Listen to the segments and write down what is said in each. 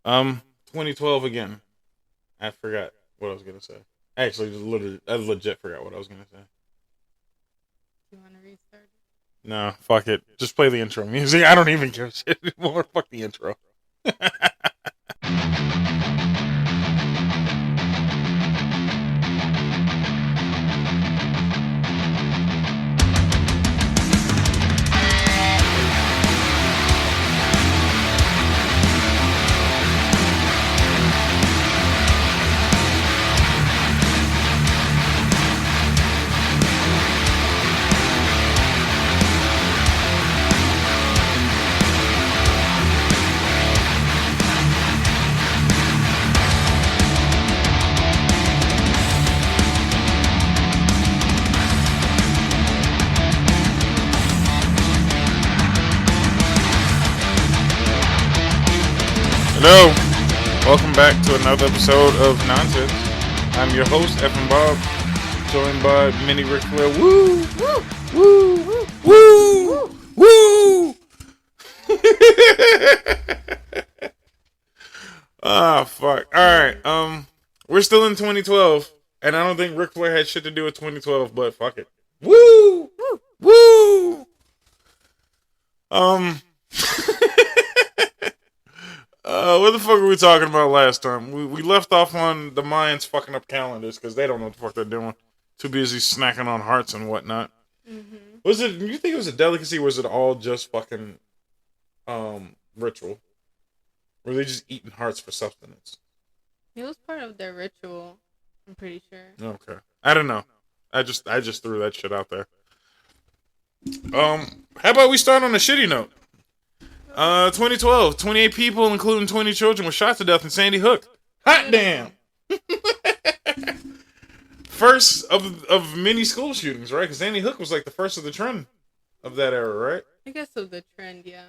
Um, 2012 again. I forgot what I was gonna say. Actually, I legit forgot what I was gonna say. You want to restart? No, fuck it. Just play the intro music. I don't even give a shit anymore. Fuck the intro. Hello. Welcome back to another episode of Nonsense. I'm your host, F and Bob, joined by Mini Ric Flair. Woo! Woo! Woo! Woo! Ah, fuck. Alright, we're still in 2012, and I don't think Ric Flair had shit to do with 2012, but fuck it. Woo! Woo! Um, what the fuck were we talking about last time? We left off on the Mayans fucking up calendars because they don't know what the fuck they're doing. Too busy snacking on hearts and whatnot. Mm-hmm. Was it? You think it was a delicacy? Or was it all just fucking ritual? Were they just eating hearts for sustenance? It was part of their ritual. I'm pretty sure. Okay, I don't know. I just threw that shit out there. How about we start on a shitty note? 2012, 28 people, including 20 children, were shot to death in Sandy Hook. Hot damn! First of many school shootings, right? Because Sandy Hook was like the first of the trend of that era, right? I guess of the trend, yeah.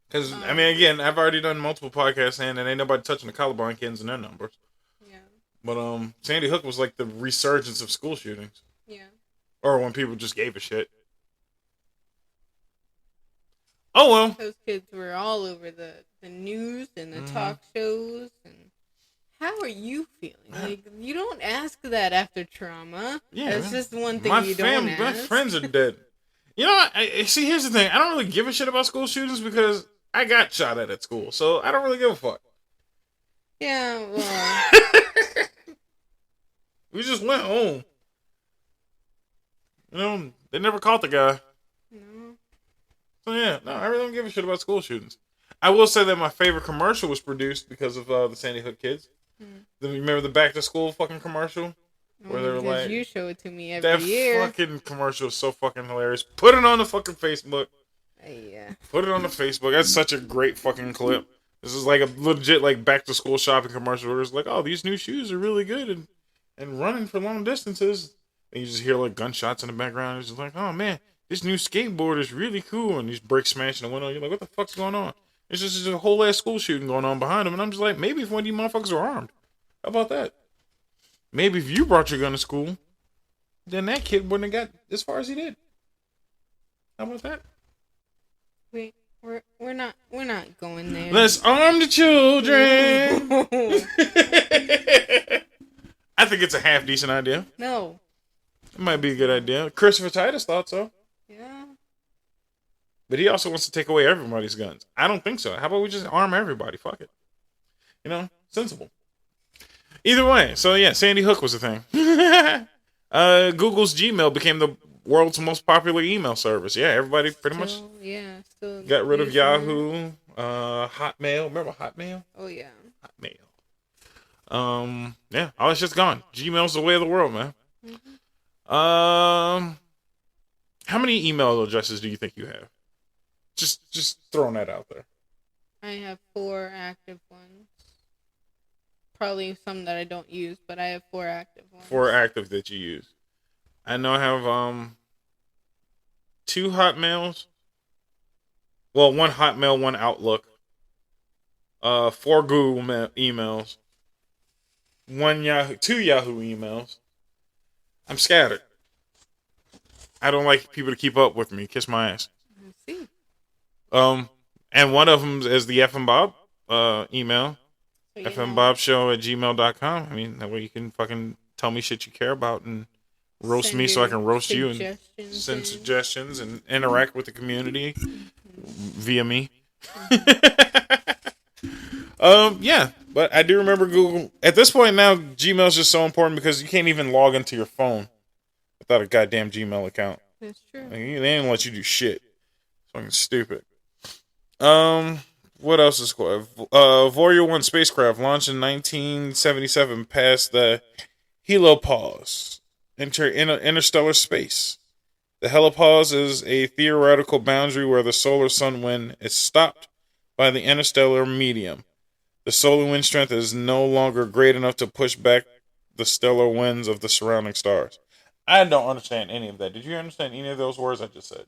Because I mean, again, I've already done multiple podcasts saying that ain't nobody touching the Columbine kids and their numbers. Yeah. But Sandy Hook was like the resurgence of school shootings, Yeah. or when people just gave a shit. Oh well. Those kids were all over the news and the talk shows. And how are you feeling? Like, you don't ask that after trauma. Yeah, that's just one thing my you don't ask. My friends are dead. You know, see. Here's the thing. I don't really give a shit about school shootings because I got shot at school, so I don't really give a fuck. Yeah, well, We just went home. You know, they never caught the guy. no. So yeah, no, I really don't give a shit about school shootings. I will say that my favorite commercial was produced because of the Sandy Hook kids. You remember the back to school fucking commercial? Where they were Because like, you show it to me that every year. fucking commercial is so fucking hilarious. Put it on the fucking Facebook. Yeah. Put it on the Facebook. That's such a great fucking clip. This is like a legit like back to school shopping commercial where it's like, oh, these new shoes are really good and running for long distances. And you just hear like gunshots in the background. It's just like, oh man, this new skateboard is really cool. And these brakes smashing the window. You're like, what the fuck's going on? It's just a whole ass school shooting going on behind them. And I'm just like, maybe if one of you motherfuckers are armed. How about that? Maybe if you brought your gun to school, then that kid wouldn't have got as far as he did. How about that? We're not going there. Let's arm the children. I think it's a half decent idea. No. It might be a good idea. Christopher Titus thought so. Yeah. But he also wants to take away everybody's guns. I don't think so. How about we just arm everybody? Fuck it. You know, sensible. Either way, so yeah, Sandy Hook was a thing. Google's Gmail became the world's most popular email service. Yeah, everybody pretty much still got rid of Yahoo, Hotmail. Remember Hotmail? Oh yeah. Hotmail. Yeah, all that shit's gone. Gmail's the way of the world, man. Mm-hmm. How many email addresses do you think you have? Just throwing that out there. I have 4 active ones. Probably some that I don't use, but I have 4 active ones. 4 active that you use. I know I have 2 Hotmails. Well, 1 Hotmail, 1 Outlook. 4 Google emails. 2 Yahoo emails. I'm scattered. I don't like people to keep up with me. Kiss my ass. Let's see. And one of them is the F and Bob. email. So you know, fmbobshow@gmail.com. I mean, that way you can fucking tell me shit you care about and roast send me so I your can roast you and suggestions send in. suggestions and interact with the community via me. Yeah, but I do remember Google. At this point now, Gmail is just so important because you can't even log into your phone without a goddamn Gmail account. That's true. Like, they didn't let you do shit. It's fucking stupid. What else is cool? Voyager 1 spacecraft launched in 1977 past the helipause, interstellar space. The helipause is a theoretical boundary where the solar sun wind is stopped by the interstellar medium. The solar wind strength is no longer great enough to push back the stellar winds of the surrounding stars. I don't understand any of that. Did you understand any of those words I just said?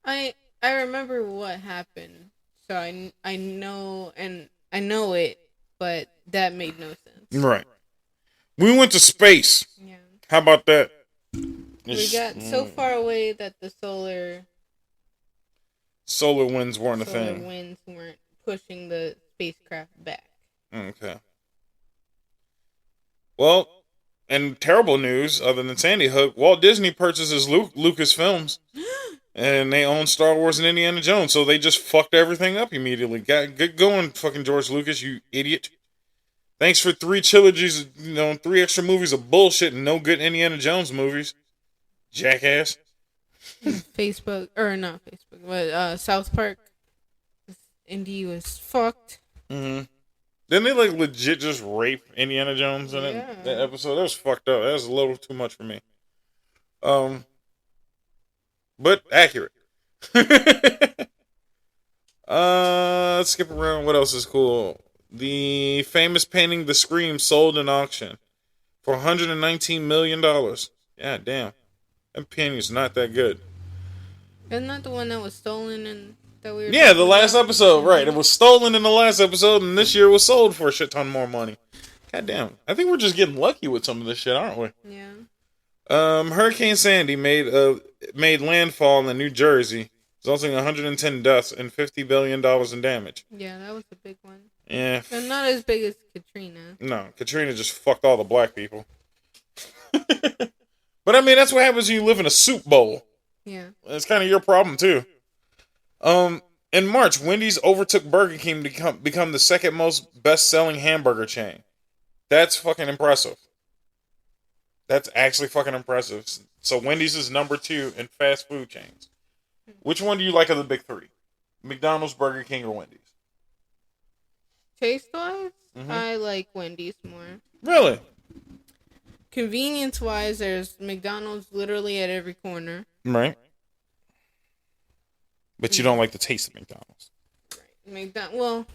I remember what happened, so I know it, but that made no sense. Right. We went to space. Yeah. How about that? We got so far away that the solar winds weren't a thing. Solar winds weren't pushing the spacecraft back. Okay. Well, and terrible news, other than Sandy Hook, Walt Disney purchases Lucasfilms, and they own Star Wars and Indiana Jones, so they just fucked everything up immediately. Get going, fucking George Lucas, you idiot. Thanks for 3 trilogies, 3 extra movies of bullshit and no good Indiana Jones movies. Jackass. Facebook, or not Facebook, but South Park. Indy was fucked. Mm-hmm. Didn't they legit just rape Indiana Jones in that episode? That was fucked up. That was a little too much for me. But accurate. Let's skip around. What else is cool? The famous painting The Scream sold in auction for $119 million. Yeah, damn. That painting's not that good. Isn't that the one that was stolen and that we were the last episode, right. It was stolen in the last episode, and this year was sold for a shit ton more money. God damn. I think we're just getting lucky with some of this shit, aren't we? Yeah. Hurricane Sandy made landfall in New Jersey, resulting in 110 deaths and $50 billion in damage. Yeah, that was a big one. Yeah. But not as big as Katrina. No, Katrina just fucked all the black people. But I mean, that's what happens when you live in a soup bowl. Yeah. It's kind of your problem, too. In March, Wendy's overtook Burger King to become the second most best-selling hamburger chain. That's fucking impressive. That's actually fucking impressive. So Wendy's is number 2 in fast food chains. Which one do you like of the big 3? McDonald's, Burger King, or Wendy's? Taste-wise, I like Wendy's more. Really? Convenience-wise, there's McDonald's literally at every corner. Right. But you don't like the taste of McDonald's. Right. Well,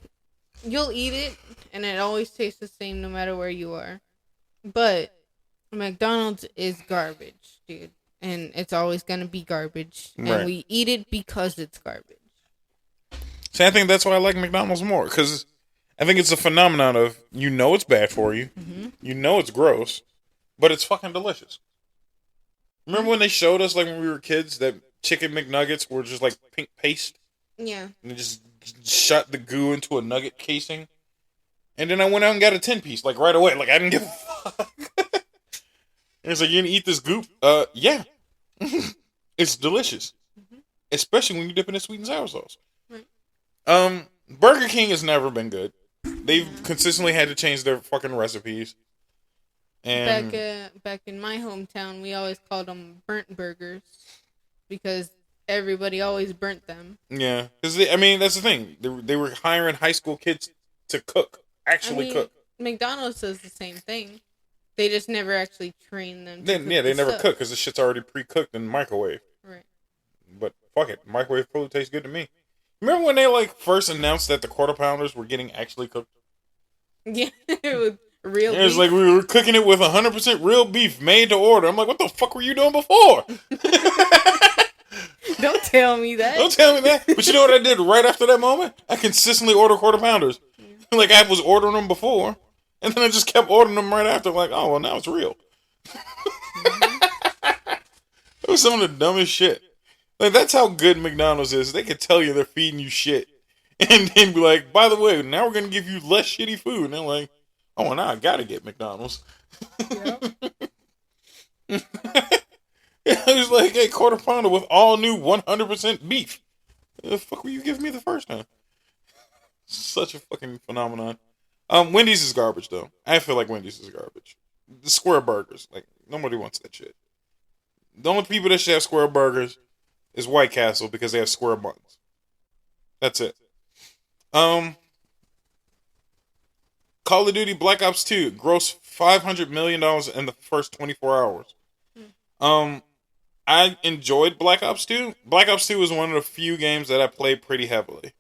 you'll eat it, and it always tastes the same no matter where you are. But McDonald's is garbage, dude. And it's always going to be garbage. Right. And we eat it because it's garbage. See, I think that's why I like McDonald's more. Because I think it's a phenomenon of, it's bad for you. Mm-hmm. It's gross. But it's fucking delicious. Remember when they showed us, when we were kids, that chicken McNuggets were just pink paste? Yeah. And they just shot the goo into a nugget casing? And then I went out and got a 10-piece, right away. I didn't give a fuck. And it's you gonna eat this goop? Yeah. It's delicious. Mm-hmm. Especially when you dip in a sweet and sour sauce. Right. Burger King has never been good. They've consistently had to change their fucking recipes. And back in my hometown, we always called them burnt burgers because everybody always burnt them. Yeah, because that's the thing. They were hiring high school kids to cook, cook. McDonald's does the same thing. They just never actually train them. They never cook because the shit's already pre-cooked in the microwave. Right. But fuck it, microwave food tastes good to me. Remember when they first announced that the quarter pounders were getting actually cooked? Yeah, it was. Real beef. It was we were cooking it with 100% real beef made to order. I'm what the fuck were you doing before? Don't tell me that. Don't tell me that. But you know what I did right after that moment? I consistently ordered quarter pounders. Yeah. I was ordering them before. And then I just kept ordering them right after. Oh, well, now it's real. It was some of the dumbest shit. That's how good McDonald's is. They could tell you they're feeding you shit. And then be like, by the way, now we're gonna give you less shitty food. And they're like, oh, now I gotta get McDonald's. Yep. It was like, hey, quarter pounder with all new 100% beef. The fuck were you giving me the first time? Such a fucking phenomenon. Wendy's is garbage though. I feel like Wendy's is garbage. The square burgers, like nobody wants that shit. The only people that should have square burgers is White Castle because they have square buns. That's it. Um, Call of Duty Black Ops 2 grossed $500 million in the first 24 hours. Um, I enjoyed Black Ops 2. Black Ops 2 was one of the few games that I played pretty heavily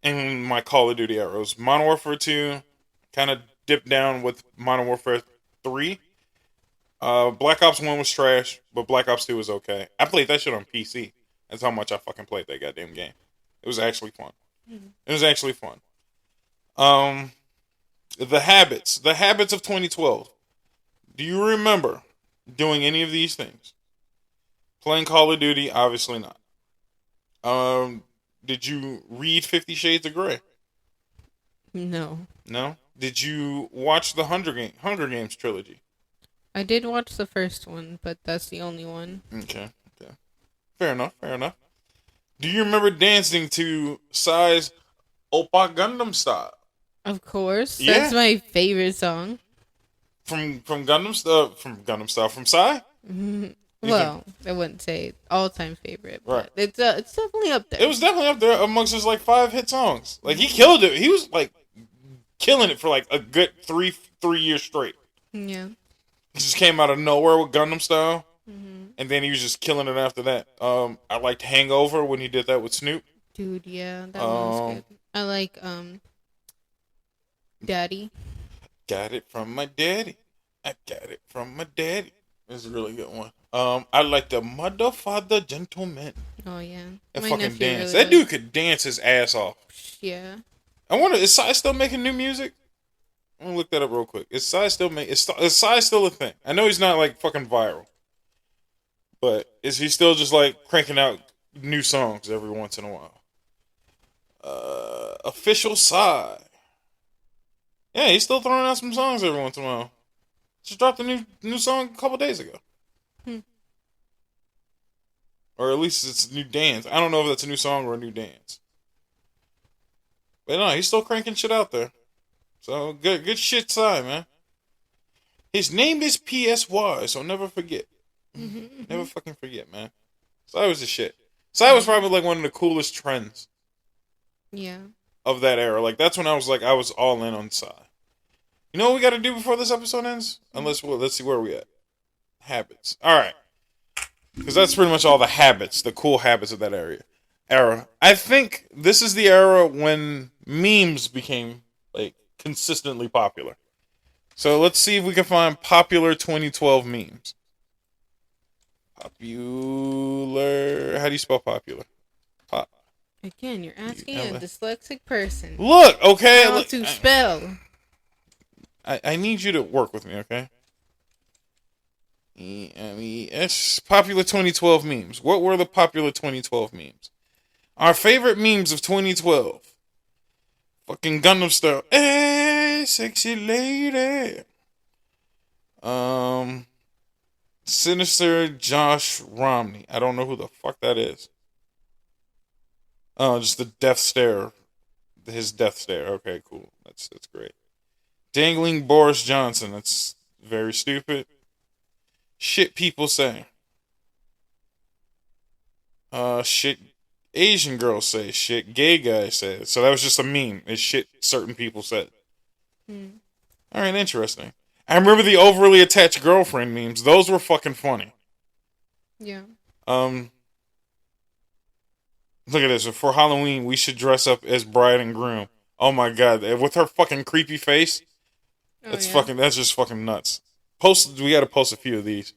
in my Call of Duty eras. Modern Warfare 2 kind of dipped down with Modern Warfare 3. Black Ops 1 was trash, but Black Ops 2 was okay. I played that shit on PC. That's how much I fucking played that goddamn game. It was actually fun. It was actually fun. The habits of 2012. Do you remember doing any of these things? Playing Call of Duty, obviously not. Did you read 50 Shades of Grey? No. No? Did you watch the Hunger Games trilogy? I did watch the first one, but that's the only one. Okay. Fair enough. Do you remember dancing to Psy's Oppa Gundam Style? Of course. Yeah. That's my favorite song. From Gundam Style, from Psy? Well, I wouldn't say all-time favorite, but Right. it's definitely up there. It was definitely up there amongst his like 5 hit songs. Like he killed it. He was like killing it for like a good three years straight. Yeah. He just came out of nowhere with Gundam Style, and then he was just killing it after that. I liked Hangover when he did that with Snoop. Dude, yeah, that one was good. I like Daddy. Got it from my daddy. I got it from my daddy. It's a really good one. I like the Mother Father Gentleman. Oh yeah. That My fucking nephew dance. really That dude could dance his ass off. Yeah. I wonder, is Psy still making new music? I'm gonna look that up real quick. Is Psy still a thing? I know he's not like fucking viral, but is he still just like cranking out new songs every once in a while? Official Psy. Yeah, he's still throwing out some songs every once in a while. Just dropped a new song a couple days ago. Or at least it's a new dance. I don't know if that's a new song or a new dance. But no, he's still cranking shit out there. So good shit, Psy, man. His name is PSY, so never forget. Never fucking forget, man. Psy was the shit. Psy was probably like one of the coolest trends. Yeah. Of that era. Like that's when I was all in on Psy. You know what we got to do before this episode ends? Let's see where we at. Habits. All right. Because that's pretty much all the habits, the cool habits of that era. I think this is the era when memes became like consistently popular. So let's see if we can find popular 2012 memes. Popular. How do you spell popular? Pop. Again, you're asking a dyslexic person. Look, okay. How to spell. I need you to work with me, okay? EMES. Popular 2012 memes. What were the popular 2012 memes? Our favorite memes of 2012. Fucking Gundam Style. Hey, sexy lady. Sinister Josh Romney. I don't know who the fuck that is. Oh, just the death stare. His death stare. Okay, cool. That's great. Dangling Boris Johnson. That's very stupid. Shit people say. Shit Asian girls say. Shit gay guys say. So that was just a meme. It's shit certain people said. Alright, interesting. I remember the overly attached girlfriend memes. Those were fucking funny. Yeah. Look at this. For Halloween, we should dress up as bride and groom. Oh my god. With her fucking creepy face. That's just fucking nuts. We gotta post a few of these.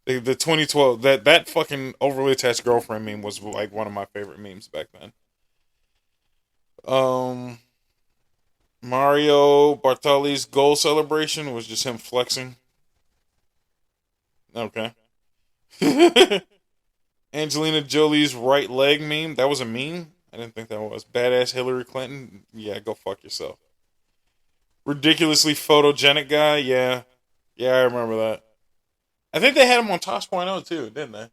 The 2012, that fucking overly attached girlfriend meme was like one of my favorite memes back then. Mario Bartoli's goal celebration was just him flexing. Okay. Angelina Jolie's right leg meme. That was a meme? I didn't think that was. Badass Hillary Clinton? Yeah, go fuck yourself. Ridiculously photogenic guy? Yeah. Yeah, I remember that. I think they had him on Tosh.0 too, didn't they? It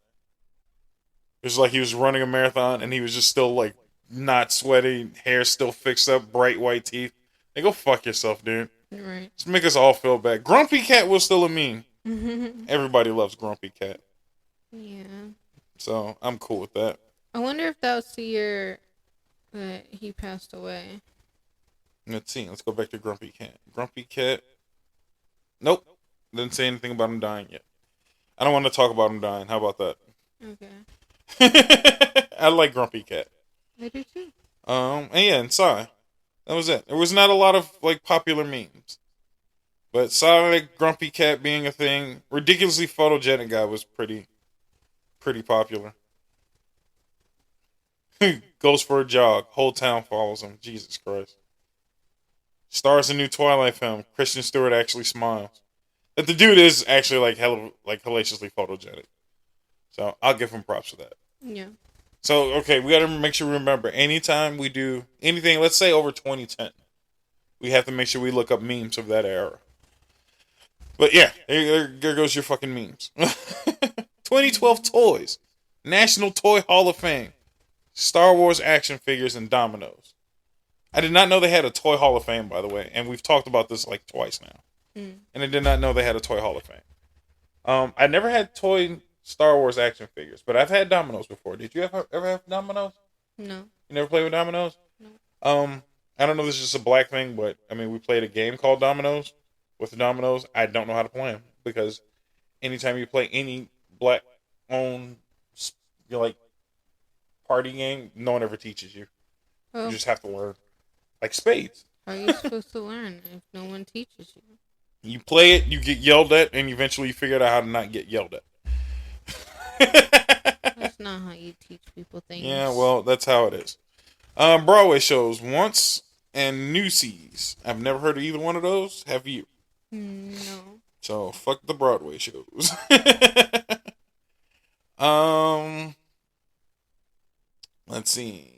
was like he was running a marathon and he was just still like not sweaty, hair still fixed up, bright white teeth. Hey, go fuck yourself, dude. Right. Just make us all feel bad. Grumpy Cat was still a meme. Yeah. Everybody loves Grumpy Cat. So I'm cool with that. I wonder if that was the year that he passed away. Let's see. Let's go back to Grumpy Cat. Grumpy Cat. Nope. Didn't say anything about him dying yet. I don't want to talk about him dying. How about that? Okay. I like Grumpy Cat. I do too. And yeah, and Psy. That was it. There was not a lot of like popular memes. But Sonic, Grumpy Cat being a thing, ridiculously photogenic guy was pretty popular. Goes for a jog. Whole town follows him. Jesus Christ. Stars a new Twilight film. Kristen Stewart actually smiles. That the dude is actually like hellaciously photogenic. So I'll give him props for that. Yeah. So okay, we gotta make sure we remember anytime we do anything, let's say over 2010, we have to make sure we look up memes of that era. But yeah, there goes your fucking memes. 2012 toys. National Toy Hall of Fame. Star Wars action figures and dominoes. I did not know they had a Toy Hall of Fame, by the way. And we've talked about this like twice now. And I did not know they had a Toy Hall of Fame. I never had toy Star Wars action figures, but I've had dominoes before. Did you ever have dominoes? No. You never played with dominoes? No. I don't know if this is just a black thing, but I mean, we played a game called Dominoes. With the dominoes, I don't know how to play them because anytime you play any black-owned, like party game, no one ever teaches you. Oh. You just have to learn, like spades. How are you supposed to learn if no one teaches you? You play it, you get yelled at, and eventually you figure out how to not get yelled at. That's not how you teach people things. Yeah, well, that's how it is. Broadway shows, Once and Newsies. I've never heard of either one of those. Have you? No. So fuck the Broadway shows. Let's see.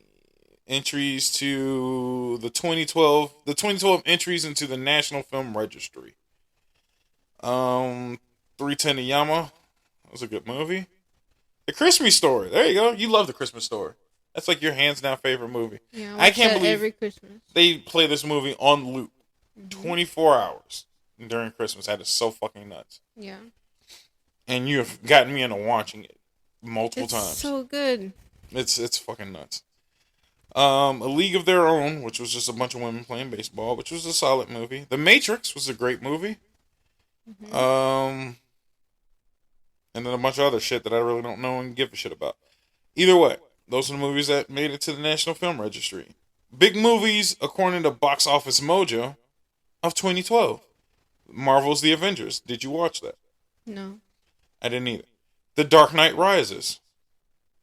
Entries to the 2012 entries into the National Film Registry. 310 to Yama. That was a good movie. The Christmas Story. There you go. You love The Christmas Story. That's like your hands down favorite movie. Yeah, I can't believe every Christmas they play this movie on loop. 24 hours during Christmas. That is so fucking nuts. Yeah. And you have gotten me into watching it multiple times. It's so good. It's fucking nuts. A League of Their Own, which was just a bunch of women playing baseball, which was a solid movie. The Matrix was a great movie. And then a bunch of other shit that I really don't know and give a shit about. Either way, those are the movies that made it to the National Film Registry. Big movies, according to Box Office Mojo, of 2012. Marvel's The Avengers. Did you watch that? No. I didn't either. The Dark Knight Rises.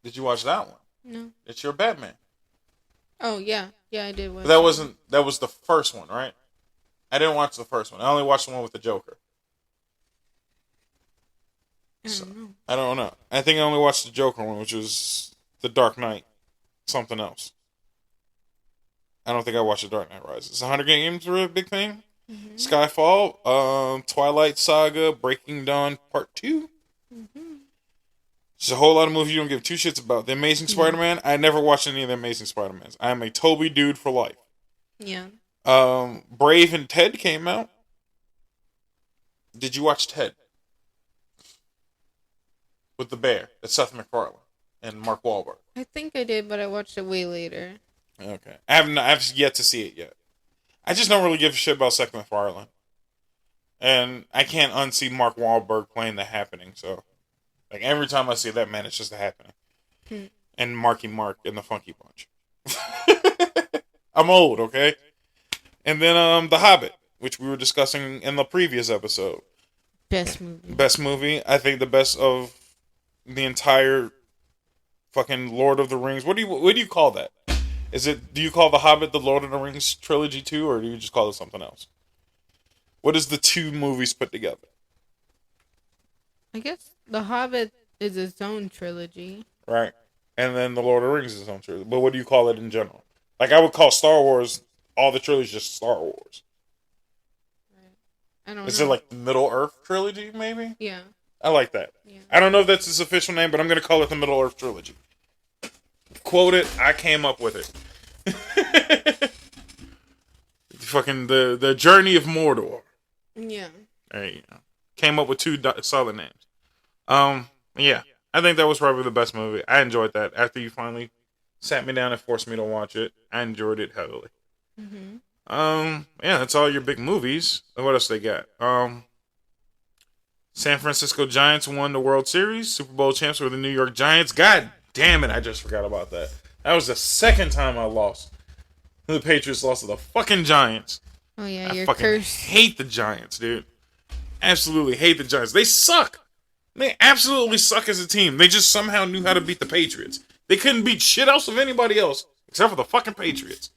Did you watch that one? No. It's your Batman. Oh, yeah. Yeah, I did watch But that was the first one, right? I didn't watch the first one. I only watched the one with the Joker. I don't know. I think I only watched the Joker one, which was The Dark Knight. Something else. I don't think I watched The Dark Knight Rises. The Hunger Games were a big thing. Skyfall, Twilight Saga, Breaking Dawn Part 2. There's a whole lot of movies you don't give two shits about. The Amazing Spider-Man, I never watched any of the Amazing Spider-Mans. I am a Toby dude for life. Yeah. Brave and Ted came out. Did you watch Ted? With the bear. It's Seth MacFarlane and Mark Wahlberg. I think I did, but I watched it way later. Okay. I've yet to see it yet. I just don't really give a shit about Seth MacFarlane. And I can't unsee Mark Wahlberg playing The Happening, so like every time I see that man, it's just The Happening. And Marky Mark and the Funky Bunch. I'm old, okay? And then The Hobbit, which we were discussing in the previous episode. Best movie. Best movie. I think the best of the entire fucking Lord of the Rings. What do you call that? Do you call The Hobbit the Lord of the Rings trilogy too, or do you just call it something else? What is the two movies put together? I guess The Hobbit is its own trilogy. Right. and then the Lord of the Rings is its own trilogy. But what do you call it in general? Like I would call Star Wars all the trilogies just Star Wars. I don't Is know. it like the Middle Earth trilogy? Maybe. Yeah. I like that. Yeah. I don't know if that's its official name, but I'm gonna call it the Middle Earth trilogy. Quote it. I came up with it. Fucking the Journey of Mordor. Yeah. There you go. Came up with two solid names. Yeah, I think that was probably the best movie. I enjoyed that. After you finally sat me down and forced me to watch it, I enjoyed it heavily. Mm-hmm. Yeah, that's all your big movies. What else they got? San Francisco Giants won the World Series. Super Bowl champs were the New York Giants. God damn it, I just forgot about that. That was the second time I lost. The Patriots lost to the fucking Giants. Oh yeah, I you're fucking cursed. hate the Giants, dude. Absolutely hate the Giants. They suck. They absolutely suck as a team. They just somehow knew how to beat the Patriots. They couldn't beat shit else of anybody else except for the fucking Patriots.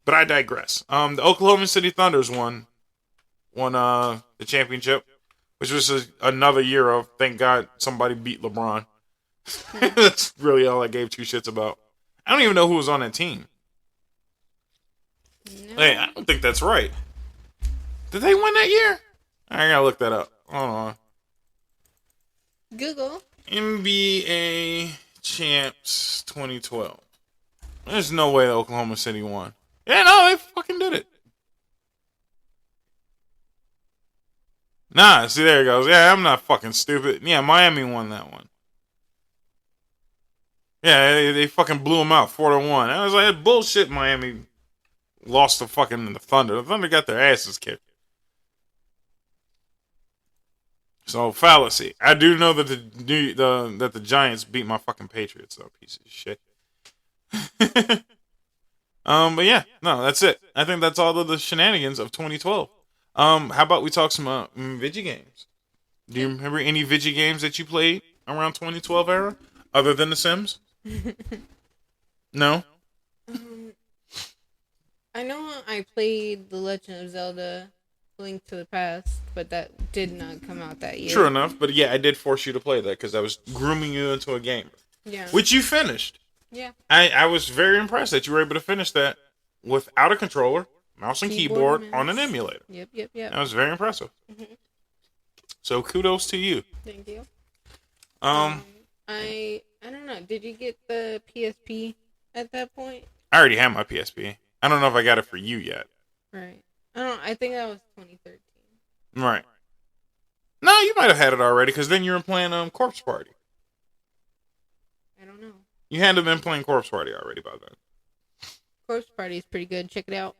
But I digress. The Oklahoma City Thunders won the championship, which was another year of thank God somebody beat LeBron. That's really all I gave two shits about. I don't even know who was on that team. No. Hey, I don't think that's right. Did they win that year? I gotta look that up. Hold on. Google. NBA champs 2012. There's no way Oklahoma City won. Yeah, no, they fucking did it. Nah, see, there it goes. Yeah, I'm not fucking stupid. Yeah, Miami won that one. Yeah, they fucking blew them out 4-1. I was like, bullshit. Miami lost to fucking the Thunder. The Thunder got their asses kicked. So fallacy. I do know that that the Giants beat my fucking Patriots, though. Piece of shit. But yeah, no, that's it. I think that's all of the shenanigans of 2012. How about we talk some video games? Do you remember any video games that you played around 2012 era, other than The Sims? No. I know I played The Legend of Zelda: Link to the Past, but that did not come out that year. True enough, but yeah, I did force you to play that because I was grooming you into a gamer. Yeah. Which you finished. Yeah. I was very impressed that you were able to finish that without a controller, mouse and keyboard on an emulator. Yep. That was very impressive. Mm-hmm. So kudos to you. Thank you. I don't know. Did you get the PSP at that point? I already have my PSP. I don't know if I got it for you yet. Right. I think that was 2013. Right. No, you might have had it already because then you were playing Corpse Party. I don't know. You had to have been playing Corpse Party already by then. Corpse Party is pretty good. Check it out.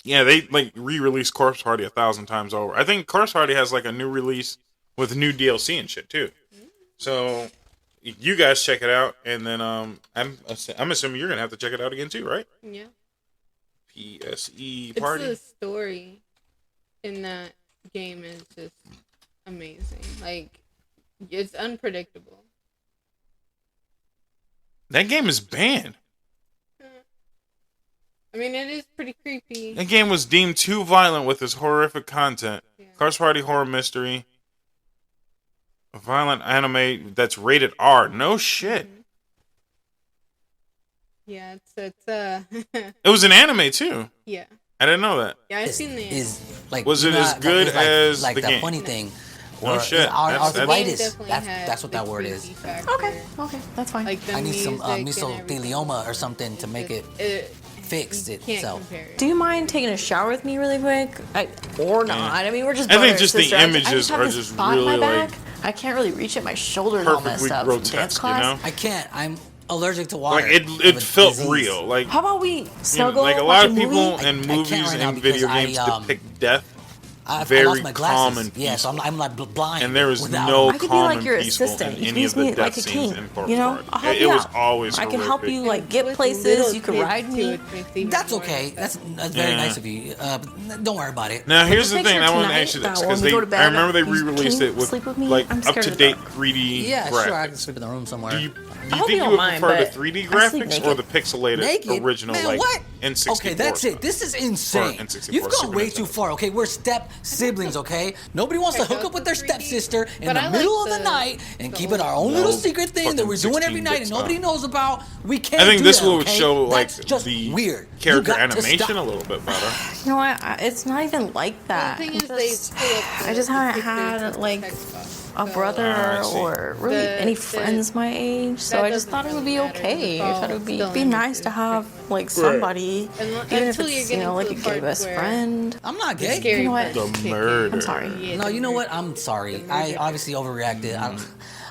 Yeah, they like re-released Corpse Party 1,000 times over. I think Corpse Party has like a new release with new DLC and shit too. So you guys check it out, and then I'm assuming you're gonna have to check it out again too, right? Yeah. PSE Party. It's the story in that game is just amazing. Like, it's unpredictable. That game is banned. I mean, it is pretty creepy. That game was deemed too violent with its horrific content. Yeah. Corpse Party horror mystery. A violent anime that's rated R. No shit. Mm-hmm. Yeah, it's It was an anime too. Yeah. I didn't know that. Yeah, I've seen the Was it as good as the game? Funny thing. No shit. Arthritis. Game That's what that word is. factor. Okay, that's fine. Like the I need some music and everything. mesothelioma or something to make it fix you can't itself. compare it. Do you mind taking a shower with me really quick? Or not? I mean, we're just. I think brothers, just the sister. I images just have are this just spot in my really, like, back. I can't really reach it. My shoulders all Perfectly messed up from grotesque, dance you class. know? I can't. I'm allergic to water. Like it felt real. Like How about we snuggle? like a watch lot of people movie? in I can't movies right now and video because games I, depict death I very lost my glasses. calm and yeah, so I'm like blind. and there is without no I could be calm like and your peaceful assistant. in You any of can the use me death like a scenes king. in Corpse You know, Party. I'll help It you was out. always I can help horrific. you like get With places. little You can kids, ride too, me. it makes it even That's more okay. effective. That's very Yeah. nice of you. Don't worry about it. Now here's Just the make thing. sure I want to tonight ask you that this when because we go to bed, I remember they can you re-released it with sleep with me? like I'm up scared to of date the 3D Yeah, graphics. sure. I can sleep in the room somewhere. Do you hope think you you don't would mind, prefer the but 3D I sleep graphics or the naked. pixelated Naked? original Man, like what? N64? Okay, that's it. This is insane. N64, You've gone Super way Nintendo. too far. Okay, we're step siblings, okay? Nobody wants to Check hook out up with the their 3D, stepsister in but the I middle like of the night and the keep it our old own No, little secret thing that fucking we're doing every 16 night and bit nobody style. knows about. We can't I think do this that, would okay? show like That's just the weird. You character got to animation stop. a little bit better. You know what? It's not even like Well, that. the thing It's is, they just- pull up I just the haven't pictures had with the like text box, a so brother I see. or really The- any the- friends my age, so that I just doesn't thought it would really be matter. okay. It's I thought it all would still be nice images, to have pretty much. like somebody, And even if until you're it's getting like to a the gay part best where friend. I'm not the gay. scary You know what? parts The kick in. murder. I'm sorry. Yeah, No, the you know what? murder. I'm sorry. The I murder. obviously overreacted.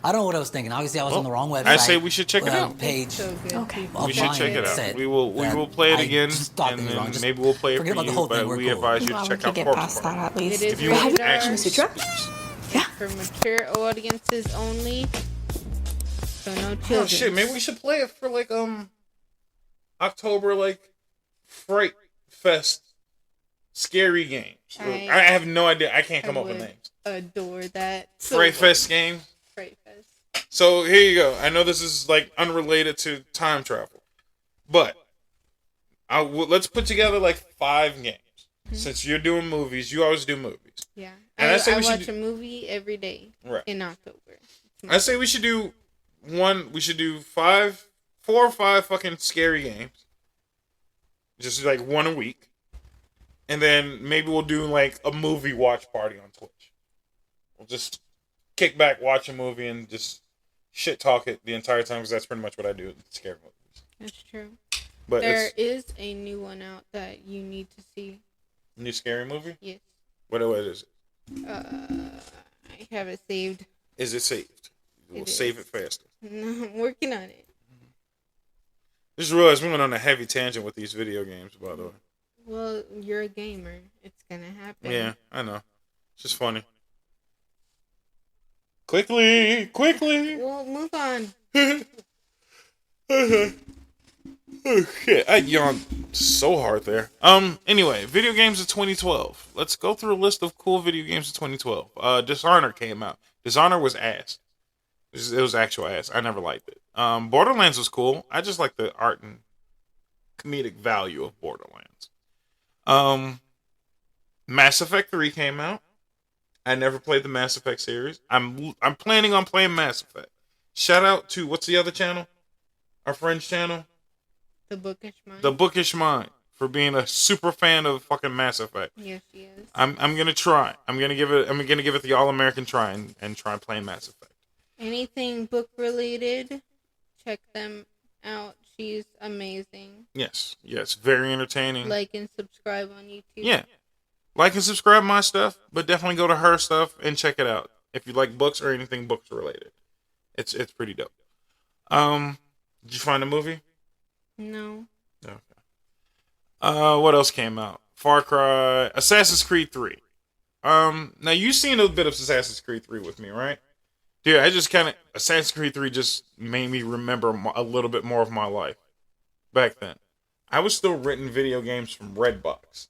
I don't know what I was thinking. Obviously, I was on the wrong website. I say we should check it out. Page. So good. Okay. People We should mine check it out. said We will that play it I again, just thought and things then wrong. Just maybe we'll play it forget for about the you. whole thing. But We're we cool. advise you Well, to we check could out get Corpse past Party. that at least. It is If you want rated actual R Sutra? spooks. Yeah. for mature audiences only. So no children. Oh shit! Maybe we should play it for like October like Fright Fest scary games. I- I have no idea. I can't come I up with would names. adore that. So Fright much. Fest game. Fright Fest. So here you go. I know this is like unrelated to time travel, but let's put together like 5 games. Since you're doing movies, you always do movies. Yeah. And I say I we should watch a movie every day Right. in October. I say we should do one. We should do 4 or 5 fucking scary games. Just like one a week, and then maybe we'll do like a movie watch party on Twitch. We'll just kick back, watch a movie, and just shit talk it the entire time because that's pretty much what I do with scary movies. That's true. But There it's is a new one out that you need to see. a new scary movie. Yes. What is it? I have it saved. Is it saved? We'll It save is. it faster. I'm working on it. Just realized we went on a heavy tangent with these video games, by the way. Well, you're a gamer. It's gonna happen. Yeah, I know. It's just funny. Quickly! Well, move on. Oh shit, I yawned so hard there. Anyway, video games of 2012. Let's go through a list of cool video games of 2012. Dishonored came out. Dishonored was ass. It was actual ass. I never liked it. Borderlands was cool. I just like the art and comedic value of Borderlands. Mass Effect 3 came out. I never played the Mass Effect series. I'm planning on playing Mass Effect. Shout out to, what's the other channel? Our friend's channel? The Bookish Mind. The Bookish Mind, for being a super fan of fucking Mass Effect. Yes, she is. I'm gonna try. I'm gonna give it the All American try and try playing Mass Effect. Anything book related, check them out. She's amazing. Yes, very entertaining. Like and subscribe on YouTube. Yeah, like and subscribe my stuff, but definitely go to her stuff and check it out if you like books or anything books related. It's pretty dope. Did you find the movie? No. Okay. What else came out? Far Cry, Assassin's Creed 3. Now you've seen a bit of Assassin's Creed 3 with me, right? Dude, Assassin's Creed 3 just made me remember a little bit more of my life back then. I was still renting video games from Redbox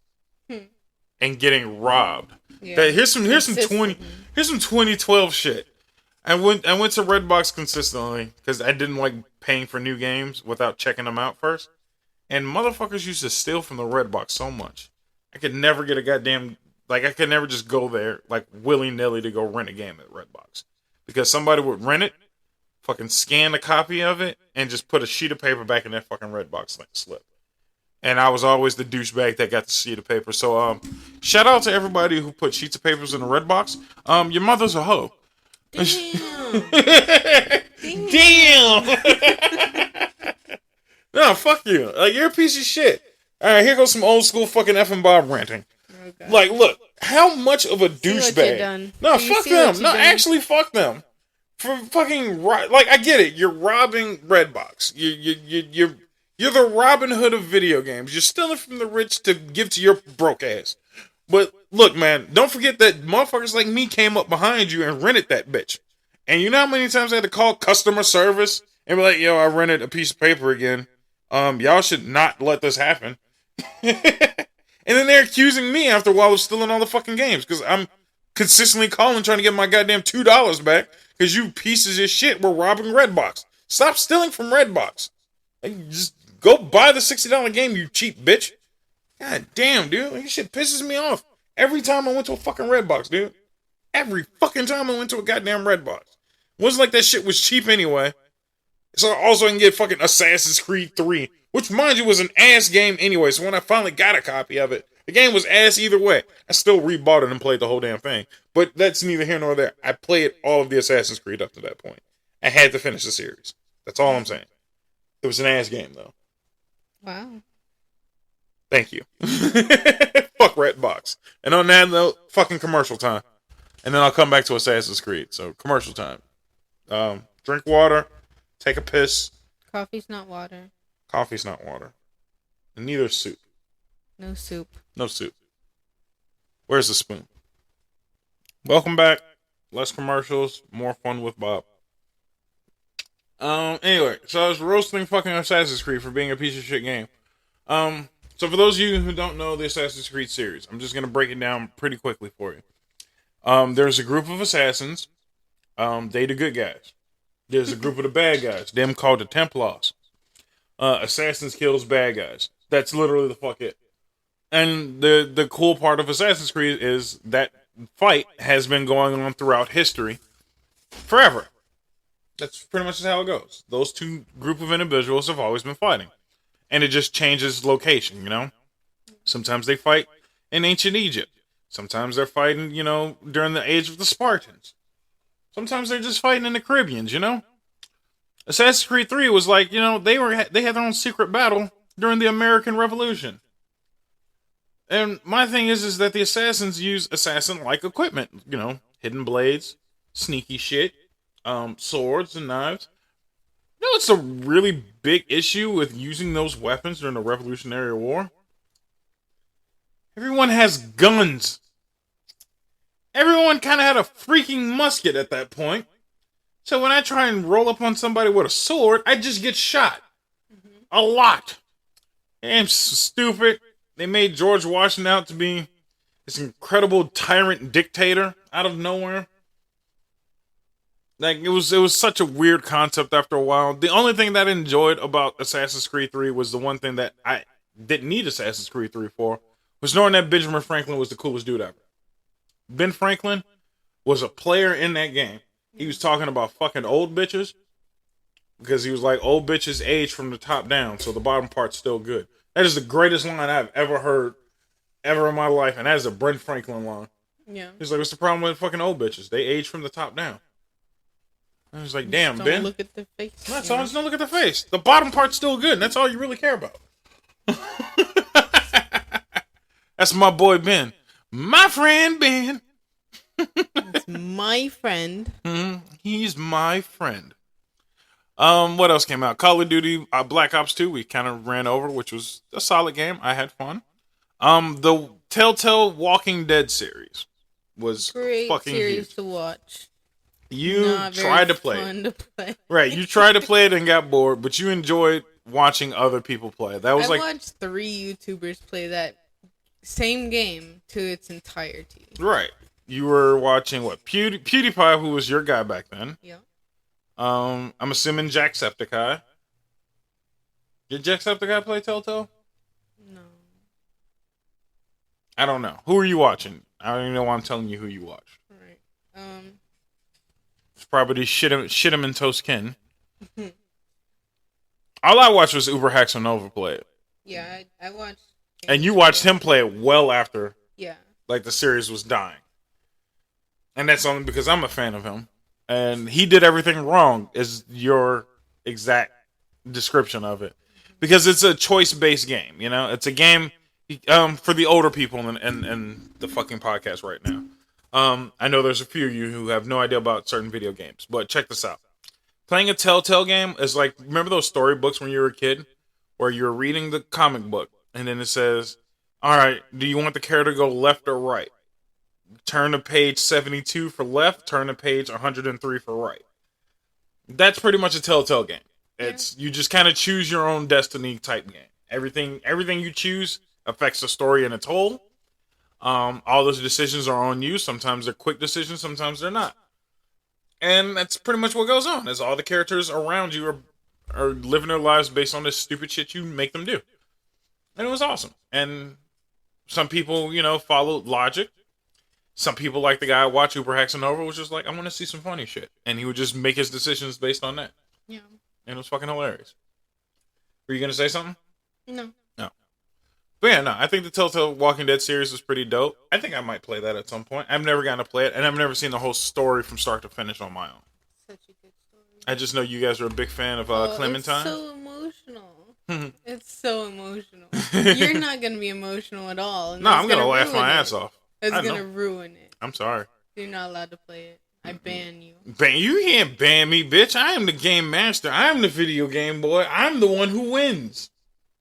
and getting robbed. Yeah. Here's some 2012 shit. I went to Redbox consistently because I didn't like paying for new games without checking them out first. And motherfuckers used to steal from the Redbox so much. I could never get I could never just go there like willy-nilly to go rent a game at Redbox. Because somebody would rent it, fucking scan a copy of it, and just put a sheet of paper back in that fucking Redbox slip. And I was always the douchebag that got the sheet of paper. So shout out to everybody who put sheets of papers in the Redbox. Your mother's a hoe. Damn. Damn. No, fuck you. Like, you're a piece of shit. All right, here goes some old school fucking effing Bob ranting. Oh, God. Like, look, how much of a See what you douchebag? done. No, Do you fuck see what them. you No, done? actually, fuck them. For fucking like, I get it. You're robbing Redbox. You're the Robin Hood of video games. You're stealing from the rich to give to your broke ass. But look, man, don't forget that motherfuckers like me came up behind you and rented that bitch. And you know how many times I had to call customer service and be like, yo, I rented a piece of paper again. Y'all should not let this happen. And then they're accusing me after a while of stealing all the fucking games because I'm consistently calling trying to get my goddamn $2 back because you pieces of shit were robbing Redbox. Stop stealing from Redbox. Like, just go buy the $60 game, you cheap bitch. God damn, dude. This shit pisses me off. Every time I went to a fucking Redbox, dude. Every fucking time I went to a goddamn Redbox. It wasn't like that shit was cheap anyway. So also I can get fucking Assassin's Creed 3, which mind you was an ass game anyway. So when I finally got a copy of it, the game was ass either way. I still rebought it and played the whole damn thing. But that's neither here nor there. I played all of the Assassin's Creed up to that point. I had to finish the series. That's all I'm saying. It was an ass game though. Wow. Thank you. Fuck Redbox. And on that note, fucking commercial time. And then I'll come back to Assassin's Creed. So commercial time. Drink water. Take a piss. Coffee's not water. Coffee's not water. And neither is soup. No soup. No soup. Where's the spoon? Welcome back. Less commercials. More fun with Bob. Anyway, so I was roasting fucking Assassin's Creed for being a piece of shit game. So for those of you who don't know the Assassin's Creed series, I'm just gonna break it down pretty quickly for you. There's a group of assassins. They the good guys. There's a group of the bad guys. Them called the Templars. Assassins kills bad guys. That's literally the fuck it. And the cool part of Assassin's Creed is that fight has been going on throughout history forever. That's pretty much how it goes. Those two group of individuals have always been fighting. And it just changes location, you know? Sometimes they fight in ancient Egypt. Sometimes they're fighting, you know, during the age of the Spartans. Sometimes they're just fighting in the Caribbeans, you know? Assassin's Creed 3 was like, you know, they had their own secret battle during the American Revolution. And my thing is that the assassins use assassin-like equipment, you know, hidden blades, sneaky shit, swords and knives. You know, it's a really big issue with using those weapons during the Revolutionary War. Everyone has guns. Everyone kind of had a freaking musket at that point. So when I try and roll up on somebody with a sword, I just get shot. A lot. I'm stupid. They made George Washington out to be this incredible tyrant dictator out of nowhere. Like, it was such a weird concept after a while. The only thing that I enjoyed about Assassin's Creed 3 was the one thing that I didn't need Assassin's Creed 3 for, was knowing that Benjamin Franklin was the coolest dude ever. Ben Franklin was a player in that game. He was talking about fucking old bitches, because he was like, old bitches age from the top down, so the bottom part's still good. That is the greatest line I've ever heard, ever in my life, and that is a Ben Franklin line. Yeah. He's like, what's the problem with fucking old bitches? They age from the top down. I was like, damn, Just Ben. don't look at the face. That's all. Just don't look at the face. The bottom part's still good, and that's all you really care about. That's my boy Ben. My friend Ben. It's my friend. He's my friend. What else came out? Call of Duty Black Ops 2 we kind of ran over, which was a solid game. I had fun. The Telltale Walking Dead series was Great fucking series huge. to watch. You Not very tried to play fun it. to play. Right, you tried to play it and got bored, but you enjoyed watching other people play. That was I like watched 3 YouTubers play that same game to its entirety. right. You were watching what? PewDiePie, who was your guy back then. Yeah. I'm assuming Jacksepticeye. Did Jacksepticeye play Telltale? No. I don't know. Who are you watching? I don't even know why I'm telling you who you watched. Alright. It's probably Shit 'em and Toast Ken. All I watched was Uber Hacks and Nova play it. Yeah, I watched. And you watched him play it well after Yeah. like the series was dying. And that's only because I'm a fan of him. And he did everything wrong is your exact description of it. Because it's a choice-based game, you know? It's a game for the older people in the fucking podcast right now. I know there's a few of you who have no idea about certain video games, but check this out. Playing a Telltale game is like, remember those storybooks when you were a kid? Where you're reading the comic book, and then it says, alright, do you want the character to go left or right? Turn to page 72 for left, turn to page 103 for right. That's pretty much a Telltale game. It's you just kind of choose your own destiny type game. Everything you choose affects the story in its whole. All those decisions are on you. Sometimes they're quick decisions, sometimes they're not. And that's pretty much what goes on. Is all the characters around you are living their lives based on this stupid shit you make them do. And it was awesome. And Some people, followed logic. Some people, like the guy I watch, Uber Hexanova, was just like, I want to see some funny shit. And he would just make his decisions based on that. Yeah. And it was fucking hilarious. Were you going to say something? No. No. But yeah, no, I think the Telltale Walking Dead series was pretty dope. I think I might play that at some point. I've never gotten to play it, and I've never seen the whole story from start to finish on my own. Such a good story. I just know you guys are a big fan of Clementine. It's so emotional. It's so emotional. You're not going to be emotional at all. No, I'm going to laugh my ass off. It's going to ruin it. I'm sorry. You're not allowed to play it. I ban you. You can't ban me, bitch. I am the game master. I am the video game boy. I'm the one who wins.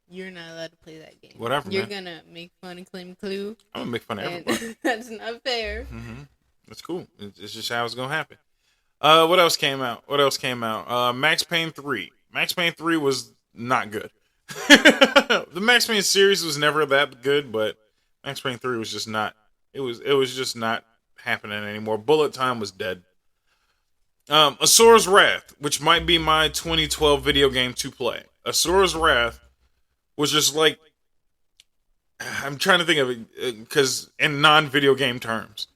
You're not allowed to play that game. Whatever, You're going to make fun and claim clue. I'm going to make fun of everybody. That's not fair. Mm-hmm. That's cool. It's just how it's going to happen. What else came out? Max Payne 3. Max Payne 3 was not good. The Max Payne series was never that good, but Max Payne 3 was just not. It was just not happening anymore. Bullet time was dead. Asura's Wrath, which might be my 2012 video game to play. Asura's Wrath was just like, I'm trying to think of it because in non-video game terms,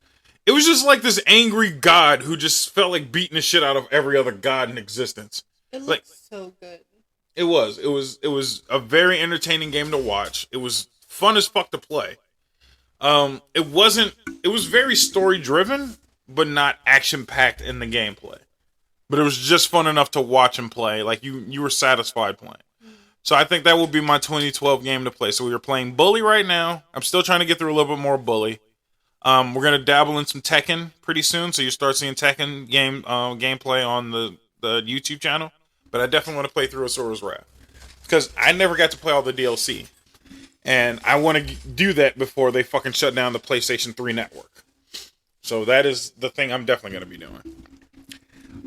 it was just like this angry god who just felt like beating the shit out of every other god in existence. It looks so good. It was a very entertaining game to watch. It was fun as fuck to play. It was very story driven, but not action packed in the gameplay. But it was just fun enough to watch and play. Like you were satisfied playing. So I think that will be my 2012 game to play. So we are playing Bully right now. I'm still trying to get through a little bit more Bully. We're gonna dabble in some Tekken pretty soon. So you start seeing Tekken gameplay on the YouTube channel. But I definitely want to play through Asura's Wrath because I never got to play all the DLC. And I want to do that before they fucking shut down the PlayStation 3 network. So that is the thing I'm definitely going to be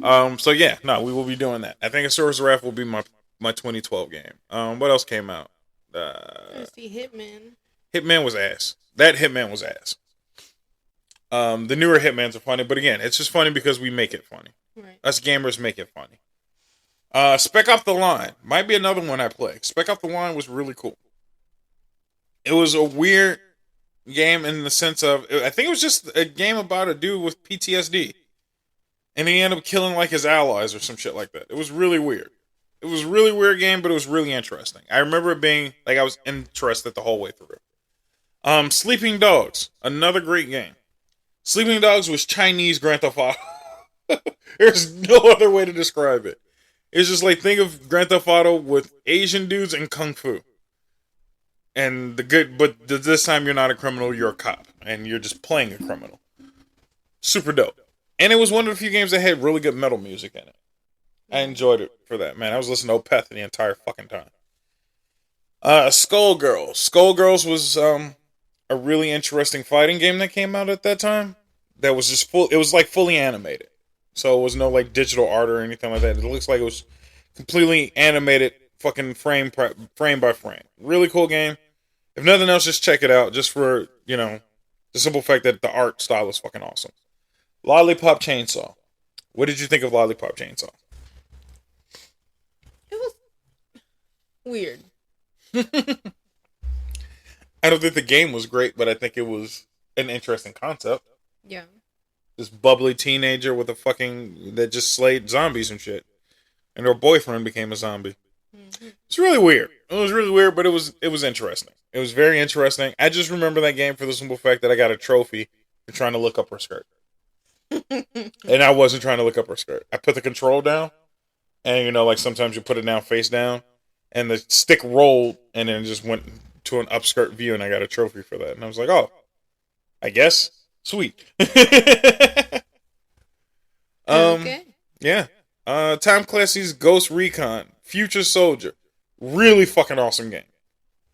doing. So yeah, no, we will be doing that. I think Asura's Wrath will be my 2012 game. What else came out? I see Hitman. Hitman was ass. That Hitman was ass. The newer Hitmans are funny, but again, it's just funny because we make it funny. Right. Us gamers make it funny. Spec Off the Line might be another one I play. Spec Off the Line was really cool. It was a weird game in the sense of, I think it was just a game about a dude with PTSD. And he ended up killing like his allies or some shit like that. It was really weird. It was a really weird game, but it was really interesting. I remember it being, like, I was interested the whole way through. Sleeping Dogs, another great game. Sleeping Dogs was Chinese Grand Theft Auto. There's no other way to describe it. It's just like, think of Grand Theft Auto with Asian dudes and Kung Fu. And but this time you're not a criminal, you're a cop. And you're just playing a criminal. Super dope. And it was one of the few games that had really good metal music in it. I enjoyed it for that, man. I was listening to Opeth the entire fucking time. Skullgirls. Skullgirls was a really interesting fighting game that came out at that time. That was just it was like fully animated. So it was no like digital art or anything like that. It looks like it was completely animated, fucking frame by frame. Really cool game. If nothing else, just check it out. Just for, the simple fact that the art style is fucking awesome. Lollipop Chainsaw. What did you think of Lollipop Chainsaw? It was weird. I don't think the game was great, but I think it was an interesting concept. Yeah. This bubbly teenager with that just slayed zombies and shit. And her boyfriend became a zombie. Mm-hmm. It's really weird. It was really weird, but it was interesting. It was very interesting. I just remember that game for the simple fact that I got a trophy for trying to look up her skirt. And I wasn't trying to look up her skirt. I put the control down, and like sometimes you put it down face down, and the stick rolled, and then it just went to an upskirt view, and I got a trophy for that. And I was like, oh, I guess. Sweet. Okay. Yeah. Tom Clancy's Ghost Recon Future Soldier. Really fucking awesome game.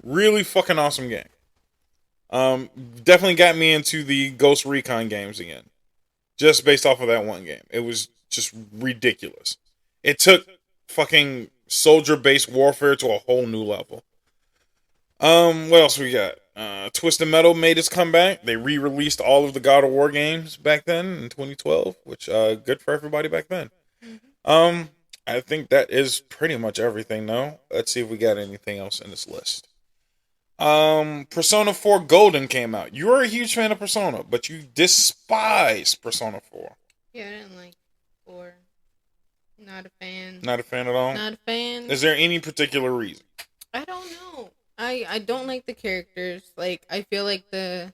Really fucking awesome game. Definitely got me into the Ghost Recon games again. Just based off of that one game. It was just ridiculous. It took fucking soldier-based warfare to a whole new level. What else we got? Twisted Metal made its comeback. They re-released all of the God of War games back then in 2012, which good for everybody back then. I think that is pretty much everything now. Let's see if we got anything else in this list. Persona 4 Golden came out. You were a huge fan of Persona, but you despise Persona 4. Yeah, I didn't like 4. Not a fan. Not a fan at all? Not a fan. Is there any particular reason? I don't know. I don't like the characters. Like, I feel like the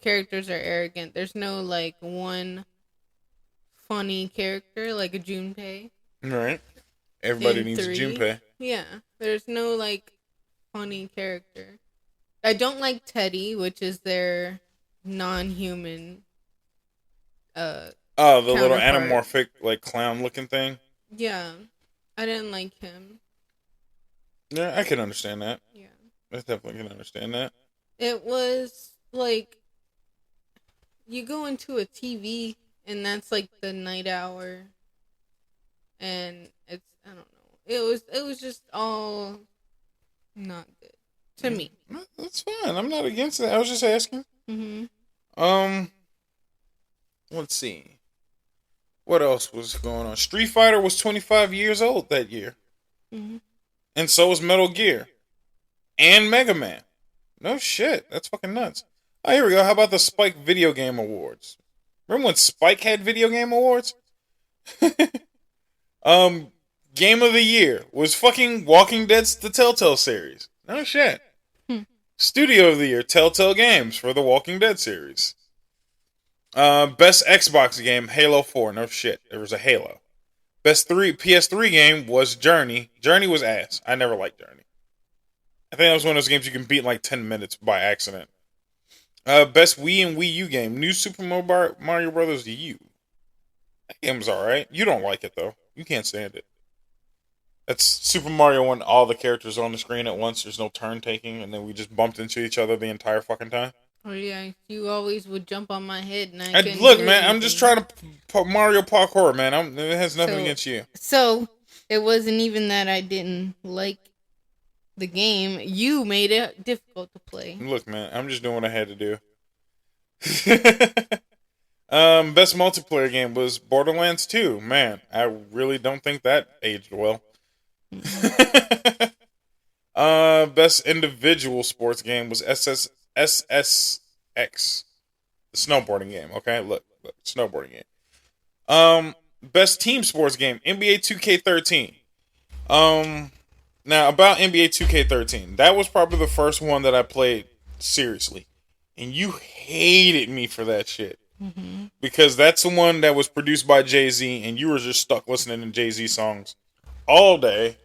characters are arrogant. There's no, like, one funny character, like a Junpei. Right. Everybody In needs 3. a Junpei. Yeah. There's no, like, funny character. I don't like Teddy, which is their non-human Oh, the little counterpart. anamorphic, like, clown-looking thing? Yeah. I didn't like him. Yeah, I can understand that. Yeah. I definitely can understand that. It was like you go into a TV and that's like the night hour, and it's I don't know. It was just all not good to me. That's fine. I'm not against it. I was just asking. Let's see. What else was going on? Street Fighter was 25 years old that year. And so was Metal Gear. And Mega Man. No shit. That's fucking nuts. Oh, here we go. How about the Spike Video Game Awards? Remember when Spike had video game awards? Game of the Year was fucking Walking Dead's The Telltale series. No shit. Studio of the Year, Telltale Games for the Walking Dead series. Best Xbox game, Halo 4. No shit. There was a Halo. Best PS3 game was Journey. Journey was ass. I never liked Journey. I think that was one of those games you can beat in like 10 minutes by accident. Best Wii and Wii U game, New Super Mario Bros. U. That game was alright. You don't like it though. You can't stand it. That's Super Mario when all the characters are on the screen at once. There's no turn taking, and then we just bumped into each other the entire fucking time. Oh yeah, you always would jump on my head, and Look, man, I'm just trying to Mario parkour, man. It has nothing against you. So it wasn't even that I didn't like the game. You made it difficult to play. Look, man, I'm just doing what I had to do. Best multiplayer game was Borderlands 2. Man, I really don't think that aged well. Best individual sports game was SSX, the snowboarding game. Okay, look, snowboarding game. Best team sports game, NBA 2K13. Now about NBA 2K13, that was probably the first one that I played seriously, and you hated me for that shit because that's the one that was produced by Jay-Z, and you were just stuck listening to Jay-Z songs all day,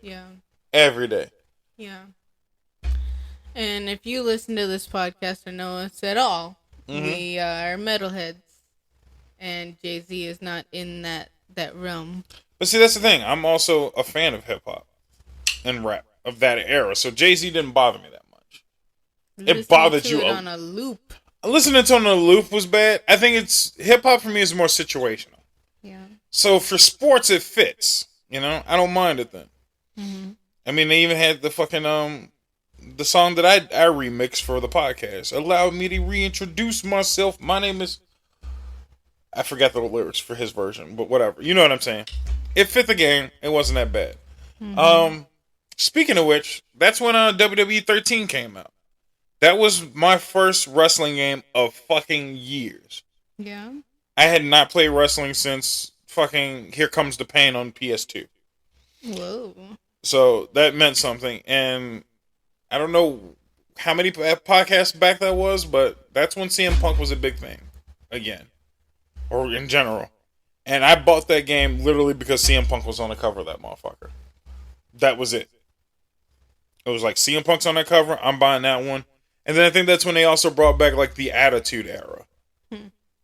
every day. Yeah. And if you listen to this podcast or know us at all, we are metalheads, and Jay-Z is not in that realm. But see, that's the thing. I'm also a fan of hip-hop and rap of that era, so Jay-Z didn't bother me that much. It bothered you on a loop. Listening to it on a loop was bad. I think it's hip-hop for me is more situational. Yeah. So for sports, it fits. You know, I don't mind it then. I mean, they even had the fucking the song that I remixed for the podcast. Allow me to reintroduce myself. My name is. I forgot the lyrics for his version, but whatever. You know what I'm saying? It fit the game. It wasn't that bad. Speaking of which, that's when WWE 13 came out. That was my first wrestling game of fucking years. Yeah. I had not played wrestling since fucking Here Comes the Pain on PS2. Whoa. So that meant something. And I don't know how many podcasts back that was, but that's when CM Punk was a big thing. Again. Or in general. And I bought that game literally because CM Punk was on the cover of that motherfucker. That was it. It was like CM Punk's on that cover, I'm buying that one. And then I think that's when they also brought back like the Attitude Era.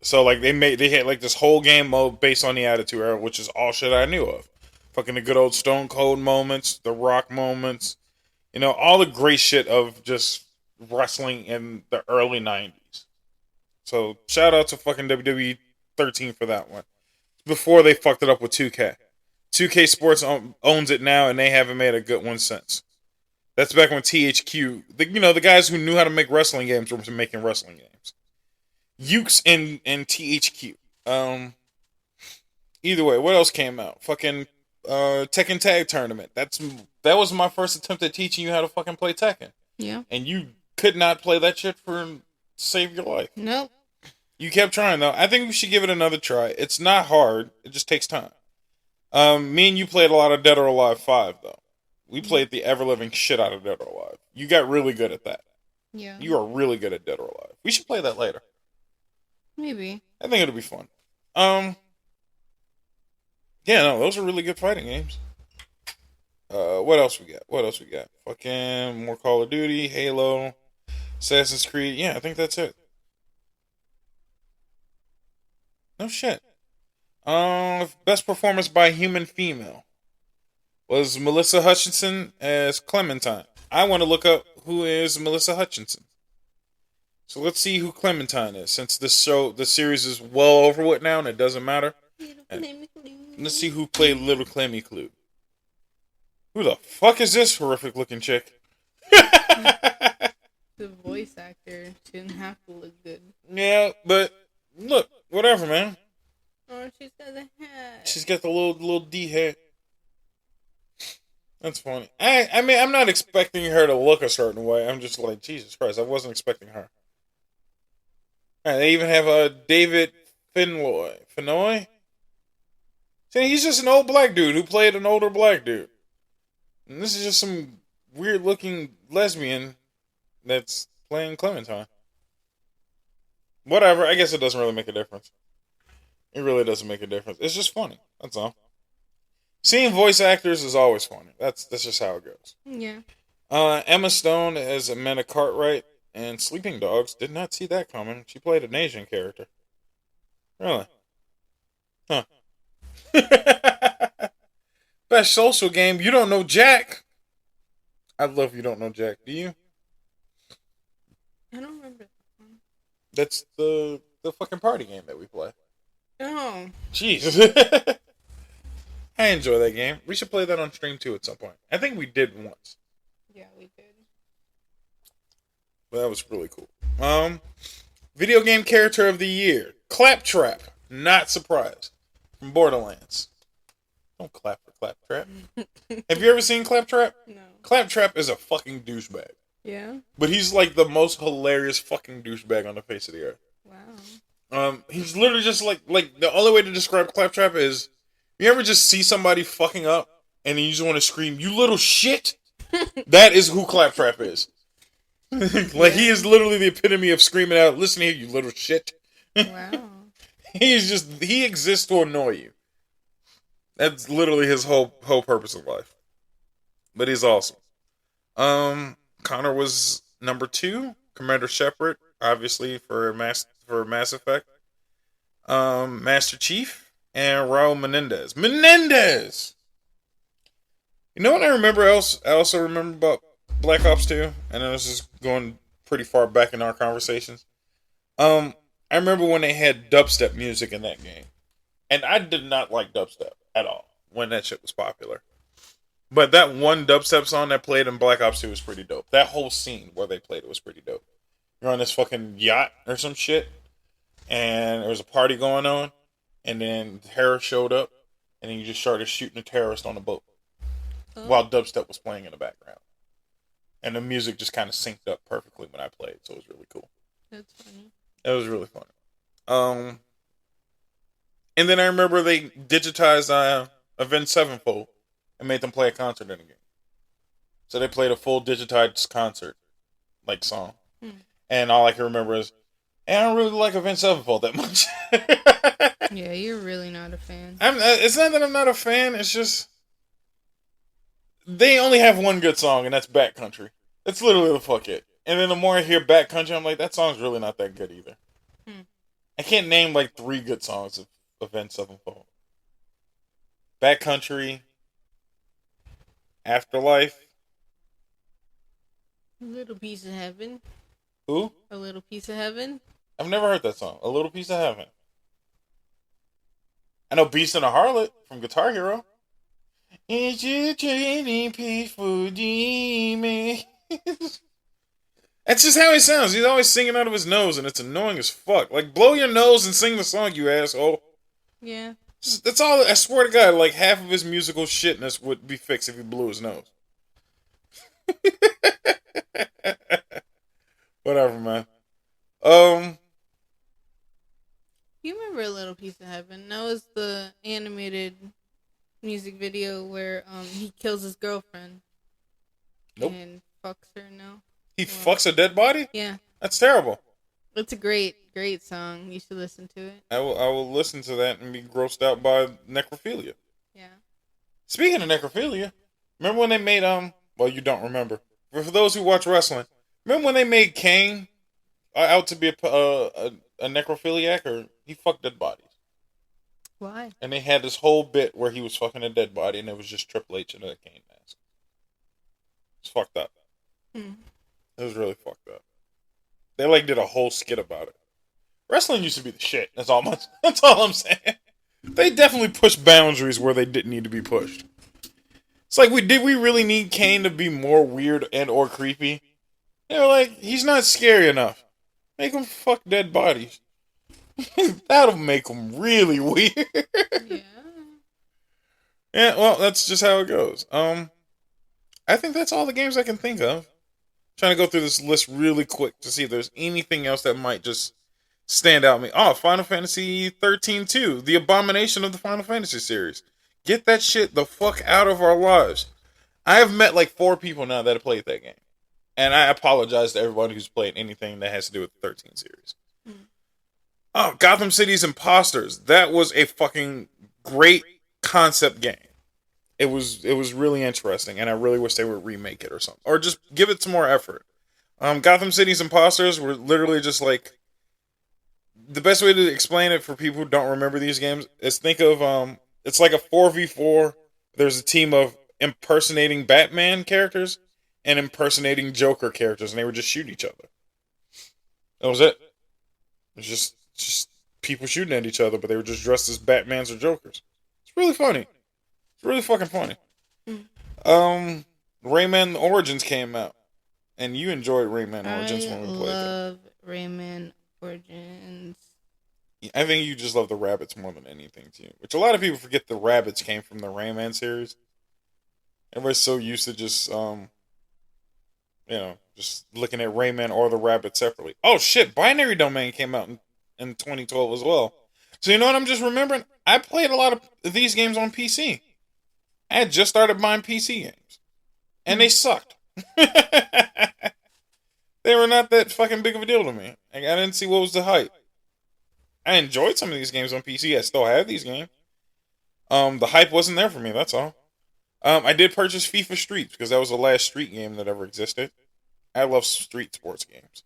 So like they had like this whole game mode based on the Attitude Era, which is all shit I knew of. Fucking the good old Stone Cold moments, the Rock moments, you know, all the great shit of just wrestling in the early 90s. So shout out to fucking WWE 13 for that one. Before they fucked it up with 2K. 2K Sports owns it now, and they haven't made a good one since. That's back when THQ, the guys who knew how to make wrestling games were making wrestling games. Ukes and THQ. Either way, what else came out? Fucking Tekken Tag Tournament. That was my first attempt at teaching you how to fucking play Tekken. Yeah. And you could not play that shit to save your life. Nope. You kept trying though. I think we should give it another try. It's not hard. It just takes time. Me and you played a lot of Dead or Alive 5 though. We played the ever living shit out of Dead or Alive. You got really good at that. Yeah. You are really good at Dead or Alive. We should play that later. Maybe. I think it'll be fun. Yeah, no, those are really good fighting games. What else we got? Fucking more Call of Duty, Halo, Assassin's Creed. Yeah, I think that's it. No shit. Best performance by human female was Melissa Hutchinson as Clementine. I want to look up who is Melissa Hutchinson. So let's see who Clementine is, since the series is well over with now and it doesn't matter. Let's see who played Little Clemmy Clue. Who the fuck is this horrific looking chick? The voice actor shouldn't have to look good. Yeah, but look, whatever, man. Oh, she's got the hat. She's got the little D hat. That's funny. I mean, I'm not expecting her to look a certain way. I'm just like, Jesus Christ, I wasn't expecting her. All right, they even have David Fennoy. See, he's just an old black dude who played an older black dude. And this is just some weird looking lesbian that's playing Clementine. Whatever, I guess it doesn't really make a difference. It really doesn't make a difference. It's just funny, that's all. Seeing voice actors is always funny. That's just how it goes. Yeah. Emma Stone as Amanda Cartwright and Sleeping Dogs. Did not see that coming. She played an Asian character. Really? Huh. Best social game. You don't know Jack. I love You Don't Know Jack. Do you? I don't remember that one. That's the fucking party game that we play. Oh. Jeez. I enjoy that game. We should play that on stream too at some point. I think we did once. Yeah, we did. But that was really cool. Video game character of the year. Claptrap. Not surprised. From Borderlands. Don't clap for Claptrap. Have you ever seen Claptrap? No. Claptrap is a fucking douchebag. Yeah? But he's like the most hilarious fucking douchebag on the face of the earth. Wow. He's literally just like the only way to describe Claptrap is, you ever just see somebody fucking up and then you just want to scream, "You little shit"? That is who Claptrap is. Like, he is literally the epitome of screaming out, "Listen here, you little shit." Wow. He exists to annoy you. That's literally his whole purpose of life. But he's awesome. Connor was number 2. Commander Shepard, obviously for Mass Effect. Master Chief and Raul Menendez. You know what I remember else? I also remember about Black Ops 2. I know this is going pretty far back in our conversations. I remember when they had dubstep music in that game. And I did not like dubstep at all when that shit was popular. But that one dubstep song that played in Black Ops 2 was pretty dope. That whole scene where they played it was pretty dope. You're on this fucking yacht or some shit, and there was a party going on, and then the terrorist showed up, and then you just started shooting a terrorist on the boat while dubstep was playing in the background. And the music just kind of synced up perfectly when I played, so it was really cool. That's funny. It was really funny. And then I remember they digitized Avenged Sevenfold and made them play a concert in the game. So they played a full digitized concert, like, song. And all I can remember is, I don't really like Avenged Sevenfold that much. Yeah, you're really not a fan. It's not that I'm not a fan, it's just, they only have one good song, and that's Backcountry. That's literally the fuck it. And then the more I hear Backcountry, I'm like, that song's really not that good either. I can't name like 3 good songs of Avenged Sevenfold. Backcountry, Afterlife. A Little Piece of Heaven. Who? A Little Piece of Heaven. I've never heard that song. A Little Piece of Heaven. I know Beast and a Harlot from Guitar Hero. It's your training peaceful demon. That's just how he sounds. He's always singing out of his nose, and it's annoying as fuck. Like, blow your nose and sing the song, you asshole. Yeah. That's all. I swear to God, like, half of his musical shitness would be fixed if he blew his nose. Whatever, man. Um, You remember A Little Piece of Heaven? That was the animated music video where he kills his girlfriend nope. and fucks her. No. He Well, fucks a dead body? yeah. That's terrible. It's a great song. You should listen to it. I will listen to that and be grossed out by necrophilia. Yeah. Speaking of necrophilia, remember when they made well, you don't remember. But for those who watch wrestling, remember when they made Kane out to be a necrophiliac, or he fucked dead bodies? Why? And they had this whole bit where he was fucking a dead body, and it was just Triple H in a Kane mask. It's fucked up. Hmm. It was really fucked up. They like did a whole skit about it. Wrestling used to be the shit. That's all I'm saying. They definitely pushed boundaries where they didn't need to be pushed. It's like did we really need Kane to be more weird and or creepy? You know, like he's not scary enough. Make him fuck dead bodies. That'll make him really weird. Yeah. Yeah, well, that's just how it goes. I think that's all the games I can think of. Trying to go through this list really quick to see if there's anything else that might just stand out to me. Oh, Final Fantasy 13 2, the abomination of the Final Fantasy series. Get that shit the fuck out of our lives. I have met like 4 people now that have played that game. And I apologize to everyone who's played anything that has to do with the 13 series. Oh, Gotham City's Imposters. That was a fucking great concept game. It was really interesting, and I really wish they would remake it or something. Or just give it some more effort. Gotham City's Imposters were literally just like... The best way to explain it for people who don't remember these games is think of... it's like a 4v4. There's a team of impersonating Batman characters and impersonating Joker characters, and they would just shoot each other. That was it. It was just people shooting at each other, but they were just dressed as Batmans or Jokers. It's really funny. It's really fucking funny. Rayman Origins came out, and you enjoyed Rayman Origins when we played it. I love Rayman Origins. I think you just love the rabbits more than anything, too. Which a lot of people forget the rabbits came from the Rayman series. Everybody's so used to just, just looking at Rayman or the rabbit separately. Oh shit, Binary Domain came out in 2012 as well. So you know what I'm just remembering? I played a lot of these games on PC. I had just started buying PC games. And they sucked. They were not that fucking big of a deal to me. Like, I didn't see what was the hype. I enjoyed some of these games on PC. I still have these games. The hype wasn't there for me, that's all. I did purchase FIFA Streets because that was the last street game that ever existed. I love street sports games.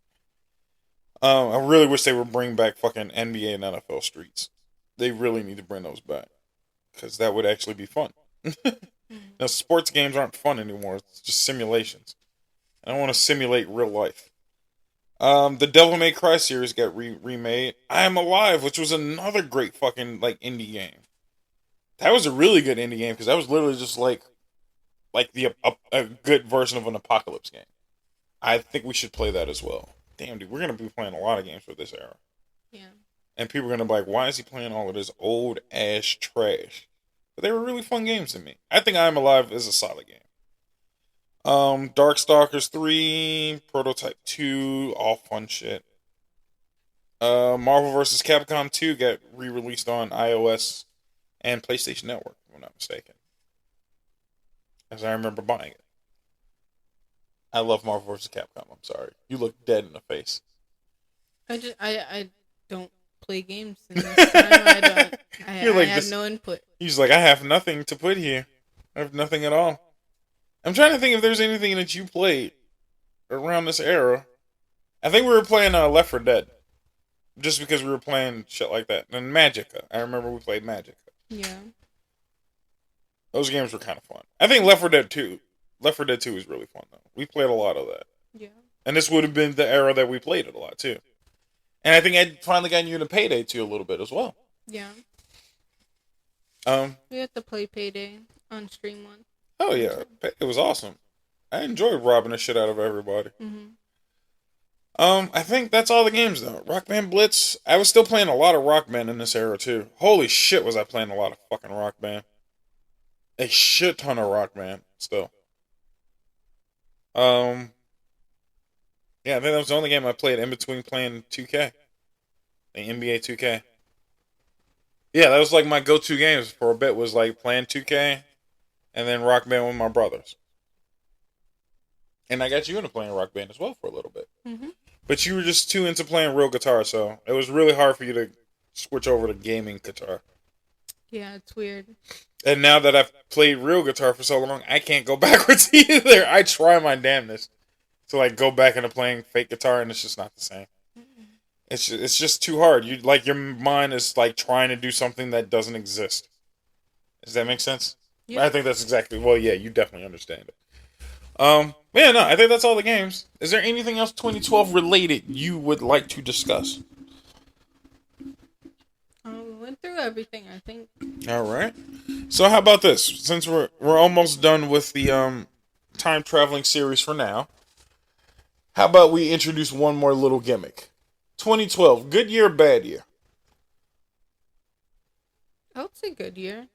I really wish they would bring back fucking NBA and NFL Streets. They really need to bring those back. Because that would actually be fun. Now, sports games aren't fun anymore. It's just simulations. I don't want to simulate real life. The Devil May Cry series got remade. I Am Alive, which was another great fucking like indie game. That was a really good indie game because that was literally just like a good version of an apocalypse game. I think we should play that as well. Damn, dude, we're gonna be playing a lot of games for this era. Yeah. And people are gonna be like, "Why is he playing all of this old ass trash?" But they were really fun games to me. I think I Am Alive is a solid game. Darkstalkers 3, Prototype 2, all fun shit. Marvel vs. Capcom 2 got re-released on iOS and PlayStation Network, if I'm not mistaken. As I remember buying it. I love Marvel vs. Capcom, I'm sorry. You look dead in the face. I don't play games in this time. I have no input. He's like, I have nothing to put here. I have nothing at all. I'm trying to think if there's anything that you played around this era. I think we were playing Left 4 Dead. Just because we were playing shit like that. And Magicka. I remember we played Magicka. Yeah. Those games were kind of fun. I think Left 4 Dead 2. Left 4 Dead 2 was really fun, though. We played a lot of that. Yeah. And this would have been the era that we played it a lot, too. And I think I'd finally gotten you into Payday 2 a little bit as well. Yeah. We had to play Payday on stream once. Oh, yeah. It was awesome. I enjoyed robbing the shit out of everybody. Mm-hmm. I think that's all the games, though. Rock Band Blitz. I was still playing a lot of Rock Band in this era, too. Holy shit, was I playing a lot of fucking Rock Band. A shit ton of Rock Band, still. Yeah, I think that was the only game I played in between playing 2K. The NBA 2K. Yeah, that was like my go-to games for a bit, was like playing 2K and then Rock Band with my brothers. And I got you into playing Rock Band as well for a little bit. Mm-hmm. But you were just too into playing real guitar, so it was really hard for you to switch over to gaming guitar. Yeah, it's weird. And now that I've played real guitar for so long, I can't go backwards either. I try my damnedest to like go back into playing fake guitar, and it's just not the same. It's just too hard. You like, your mind is like trying to do something that doesn't exist. Does that make sense? Yeah. I think that's exactly. Well, yeah, you definitely understand it. Yeah, no, I think that's all the games. Is there anything else 2012 related you would like to discuss? We went through everything, I think. All right. So how about this? Since we're almost done with the time traveling series for now, how about we introduce one more little gimmick? 2012, good year, bad year? I would say good year.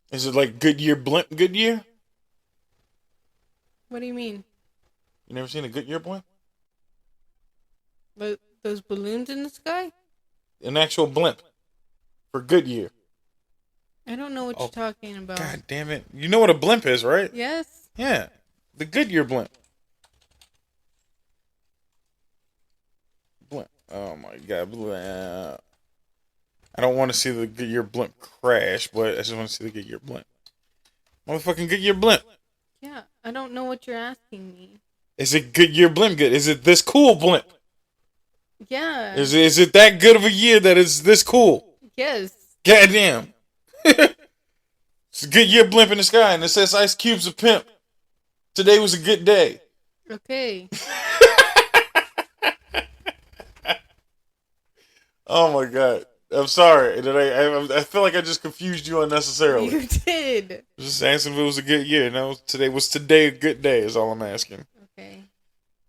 Is it like good year, blimp, good year? What do you mean? You never seen a good year blimp? But those balloons in the sky? An actual blimp for good year. I don't know what you're talking about. God damn it. You know what a blimp is, right? Yes. Yeah. The Goodyear blimp. Blimp. Oh my god. I don't want to see the Goodyear blimp crash, but I just want to see the Goodyear blimp. Motherfucking Goodyear blimp. Yeah, I don't know what you're asking me. Is it Goodyear blimp good? Is it this cool blimp? Yeah. Is it that good of a year that it's this cool? Yes. Goddamn. It's a Goodyear blimp in the sky, and it says Ice Cube's a pimp. Today was a good day. Okay. Oh my god. I'm sorry. I feel like I just confused you unnecessarily. You did. Just asking if it was a good year. No, today a good day is all I'm asking. Okay.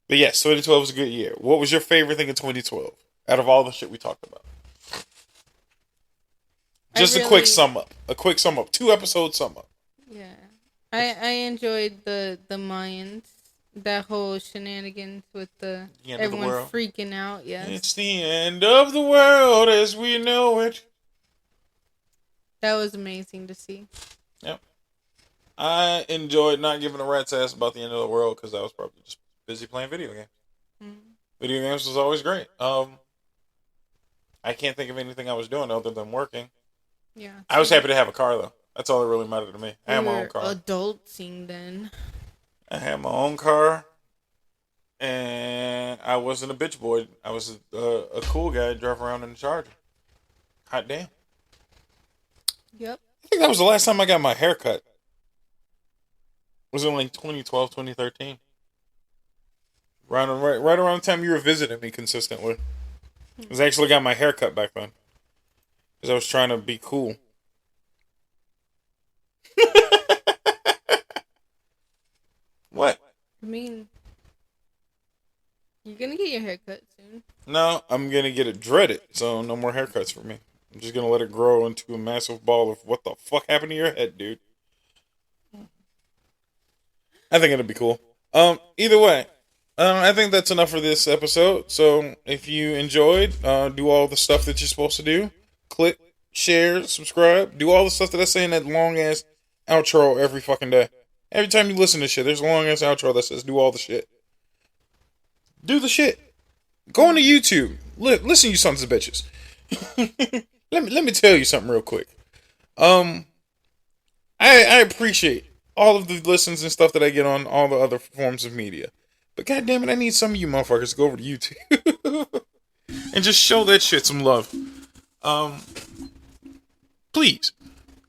But yes, 2012 was a good year. What was your favorite thing in 2012 out of all the shit we talked about? Just a quick sum up. 2-episode sum up. Yeah. I enjoyed the Mayans. That whole shenanigans with everyone freaking out, yes. It's the end of the world as we know it. That was amazing to see. Yep. I enjoyed not giving a rat's ass about the end of the world because I was probably just busy playing video games. Mm-hmm. Video games was always great. I can't think of anything I was doing other than working. Yeah. I was happy to have a car though. That's all that really mattered to me. I had my own car. Adulting then. I had my own car, and I wasn't a bitch boy. I was a cool guy, drive around in the Charger. Hot damn. Yep. I think that was the last time I got my hair cut. Was it like 2012, 2013? Right around the time you were visiting me consistently. I was actually got my hair cut back then. Because I was trying to be cool. What? I mean, you're gonna get your hair cut soon. No, I'm gonna get it dreaded, so no more haircuts for me. I'm just gonna let it grow into a massive ball of what the fuck happened to your head, dude. I think it'll be cool. Either way, I think that's enough for this episode. So if you enjoyed, do all the stuff that you're supposed to do. Click, share, subscribe. Do all the stuff that I say in that long ass outro every fucking day. Every time you listen to shit, there's a long ass outro that says do all the shit. Do the shit. Go on to YouTube. Listen, you sons of bitches. let me tell you something real quick. I appreciate all of the listens and stuff that I get on all the other forms of media. But goddamn it, I need some of you motherfuckers to go over to YouTube and just show that shit some love. Please.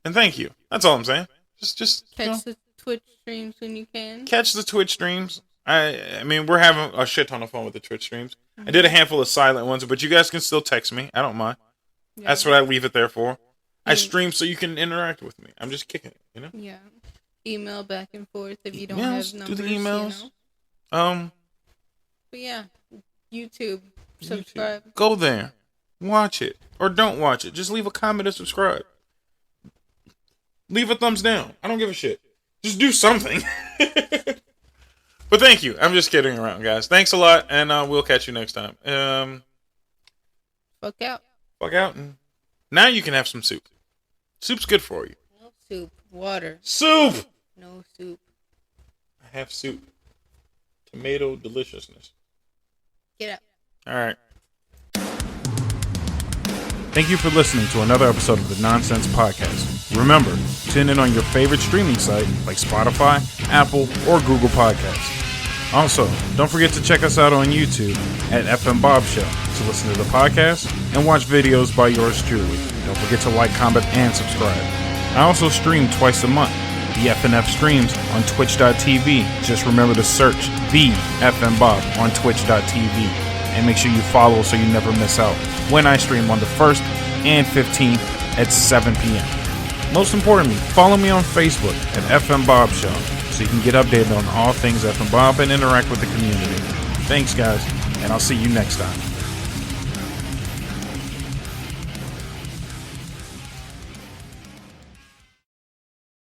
And thank you. That's all I'm saying. Just catch the Twitch streams when you can. Catch the Twitch streams. I mean, we're having a shit ton of fun with the Twitch streams. Mm-hmm. I did a handful of silent ones, but you guys can still text me. I don't mind. Yeah. That's what I leave it there for. I stream so you can interact with me. I'm just kicking it, you know? Yeah. Email back and forth if you don't have numbers. Do the emails. You know? But yeah, YouTube. Subscribe. Go there. Watch it. Or don't watch it. Just leave a comment and subscribe. Leave a thumbs down. I don't give a shit. Just do something. But But thank you. I'm just kidding around, guys. Thanks a lot, and we'll catch you next time. Fuck out. Fuck out. And now you can have some soup. Soup's good for you. No soup. Water. Soup! No soup. I have soup. Tomato deliciousness. Get out. All right. Thank you for listening to another episode of the Nonsense Podcast. Remember, tune in on your favorite streaming site like Spotify, Apple, or Google Podcasts. Also, don't forget to check us out on YouTube at FM Bob Show to listen to the podcast and watch videos by yours truly. Don't forget to like, comment, and subscribe. I also stream twice a month. The FNF streams on twitch.tv. Just remember to search the FM Bob on twitch.tv. And make sure you follow so you never miss out when I stream on the 1st and 15th at 7 p.m. Most importantly, follow me on Facebook at FM Bob Show so you can get updated on all things FM Bob and interact with the community. Thanks, guys, and I'll see you next time.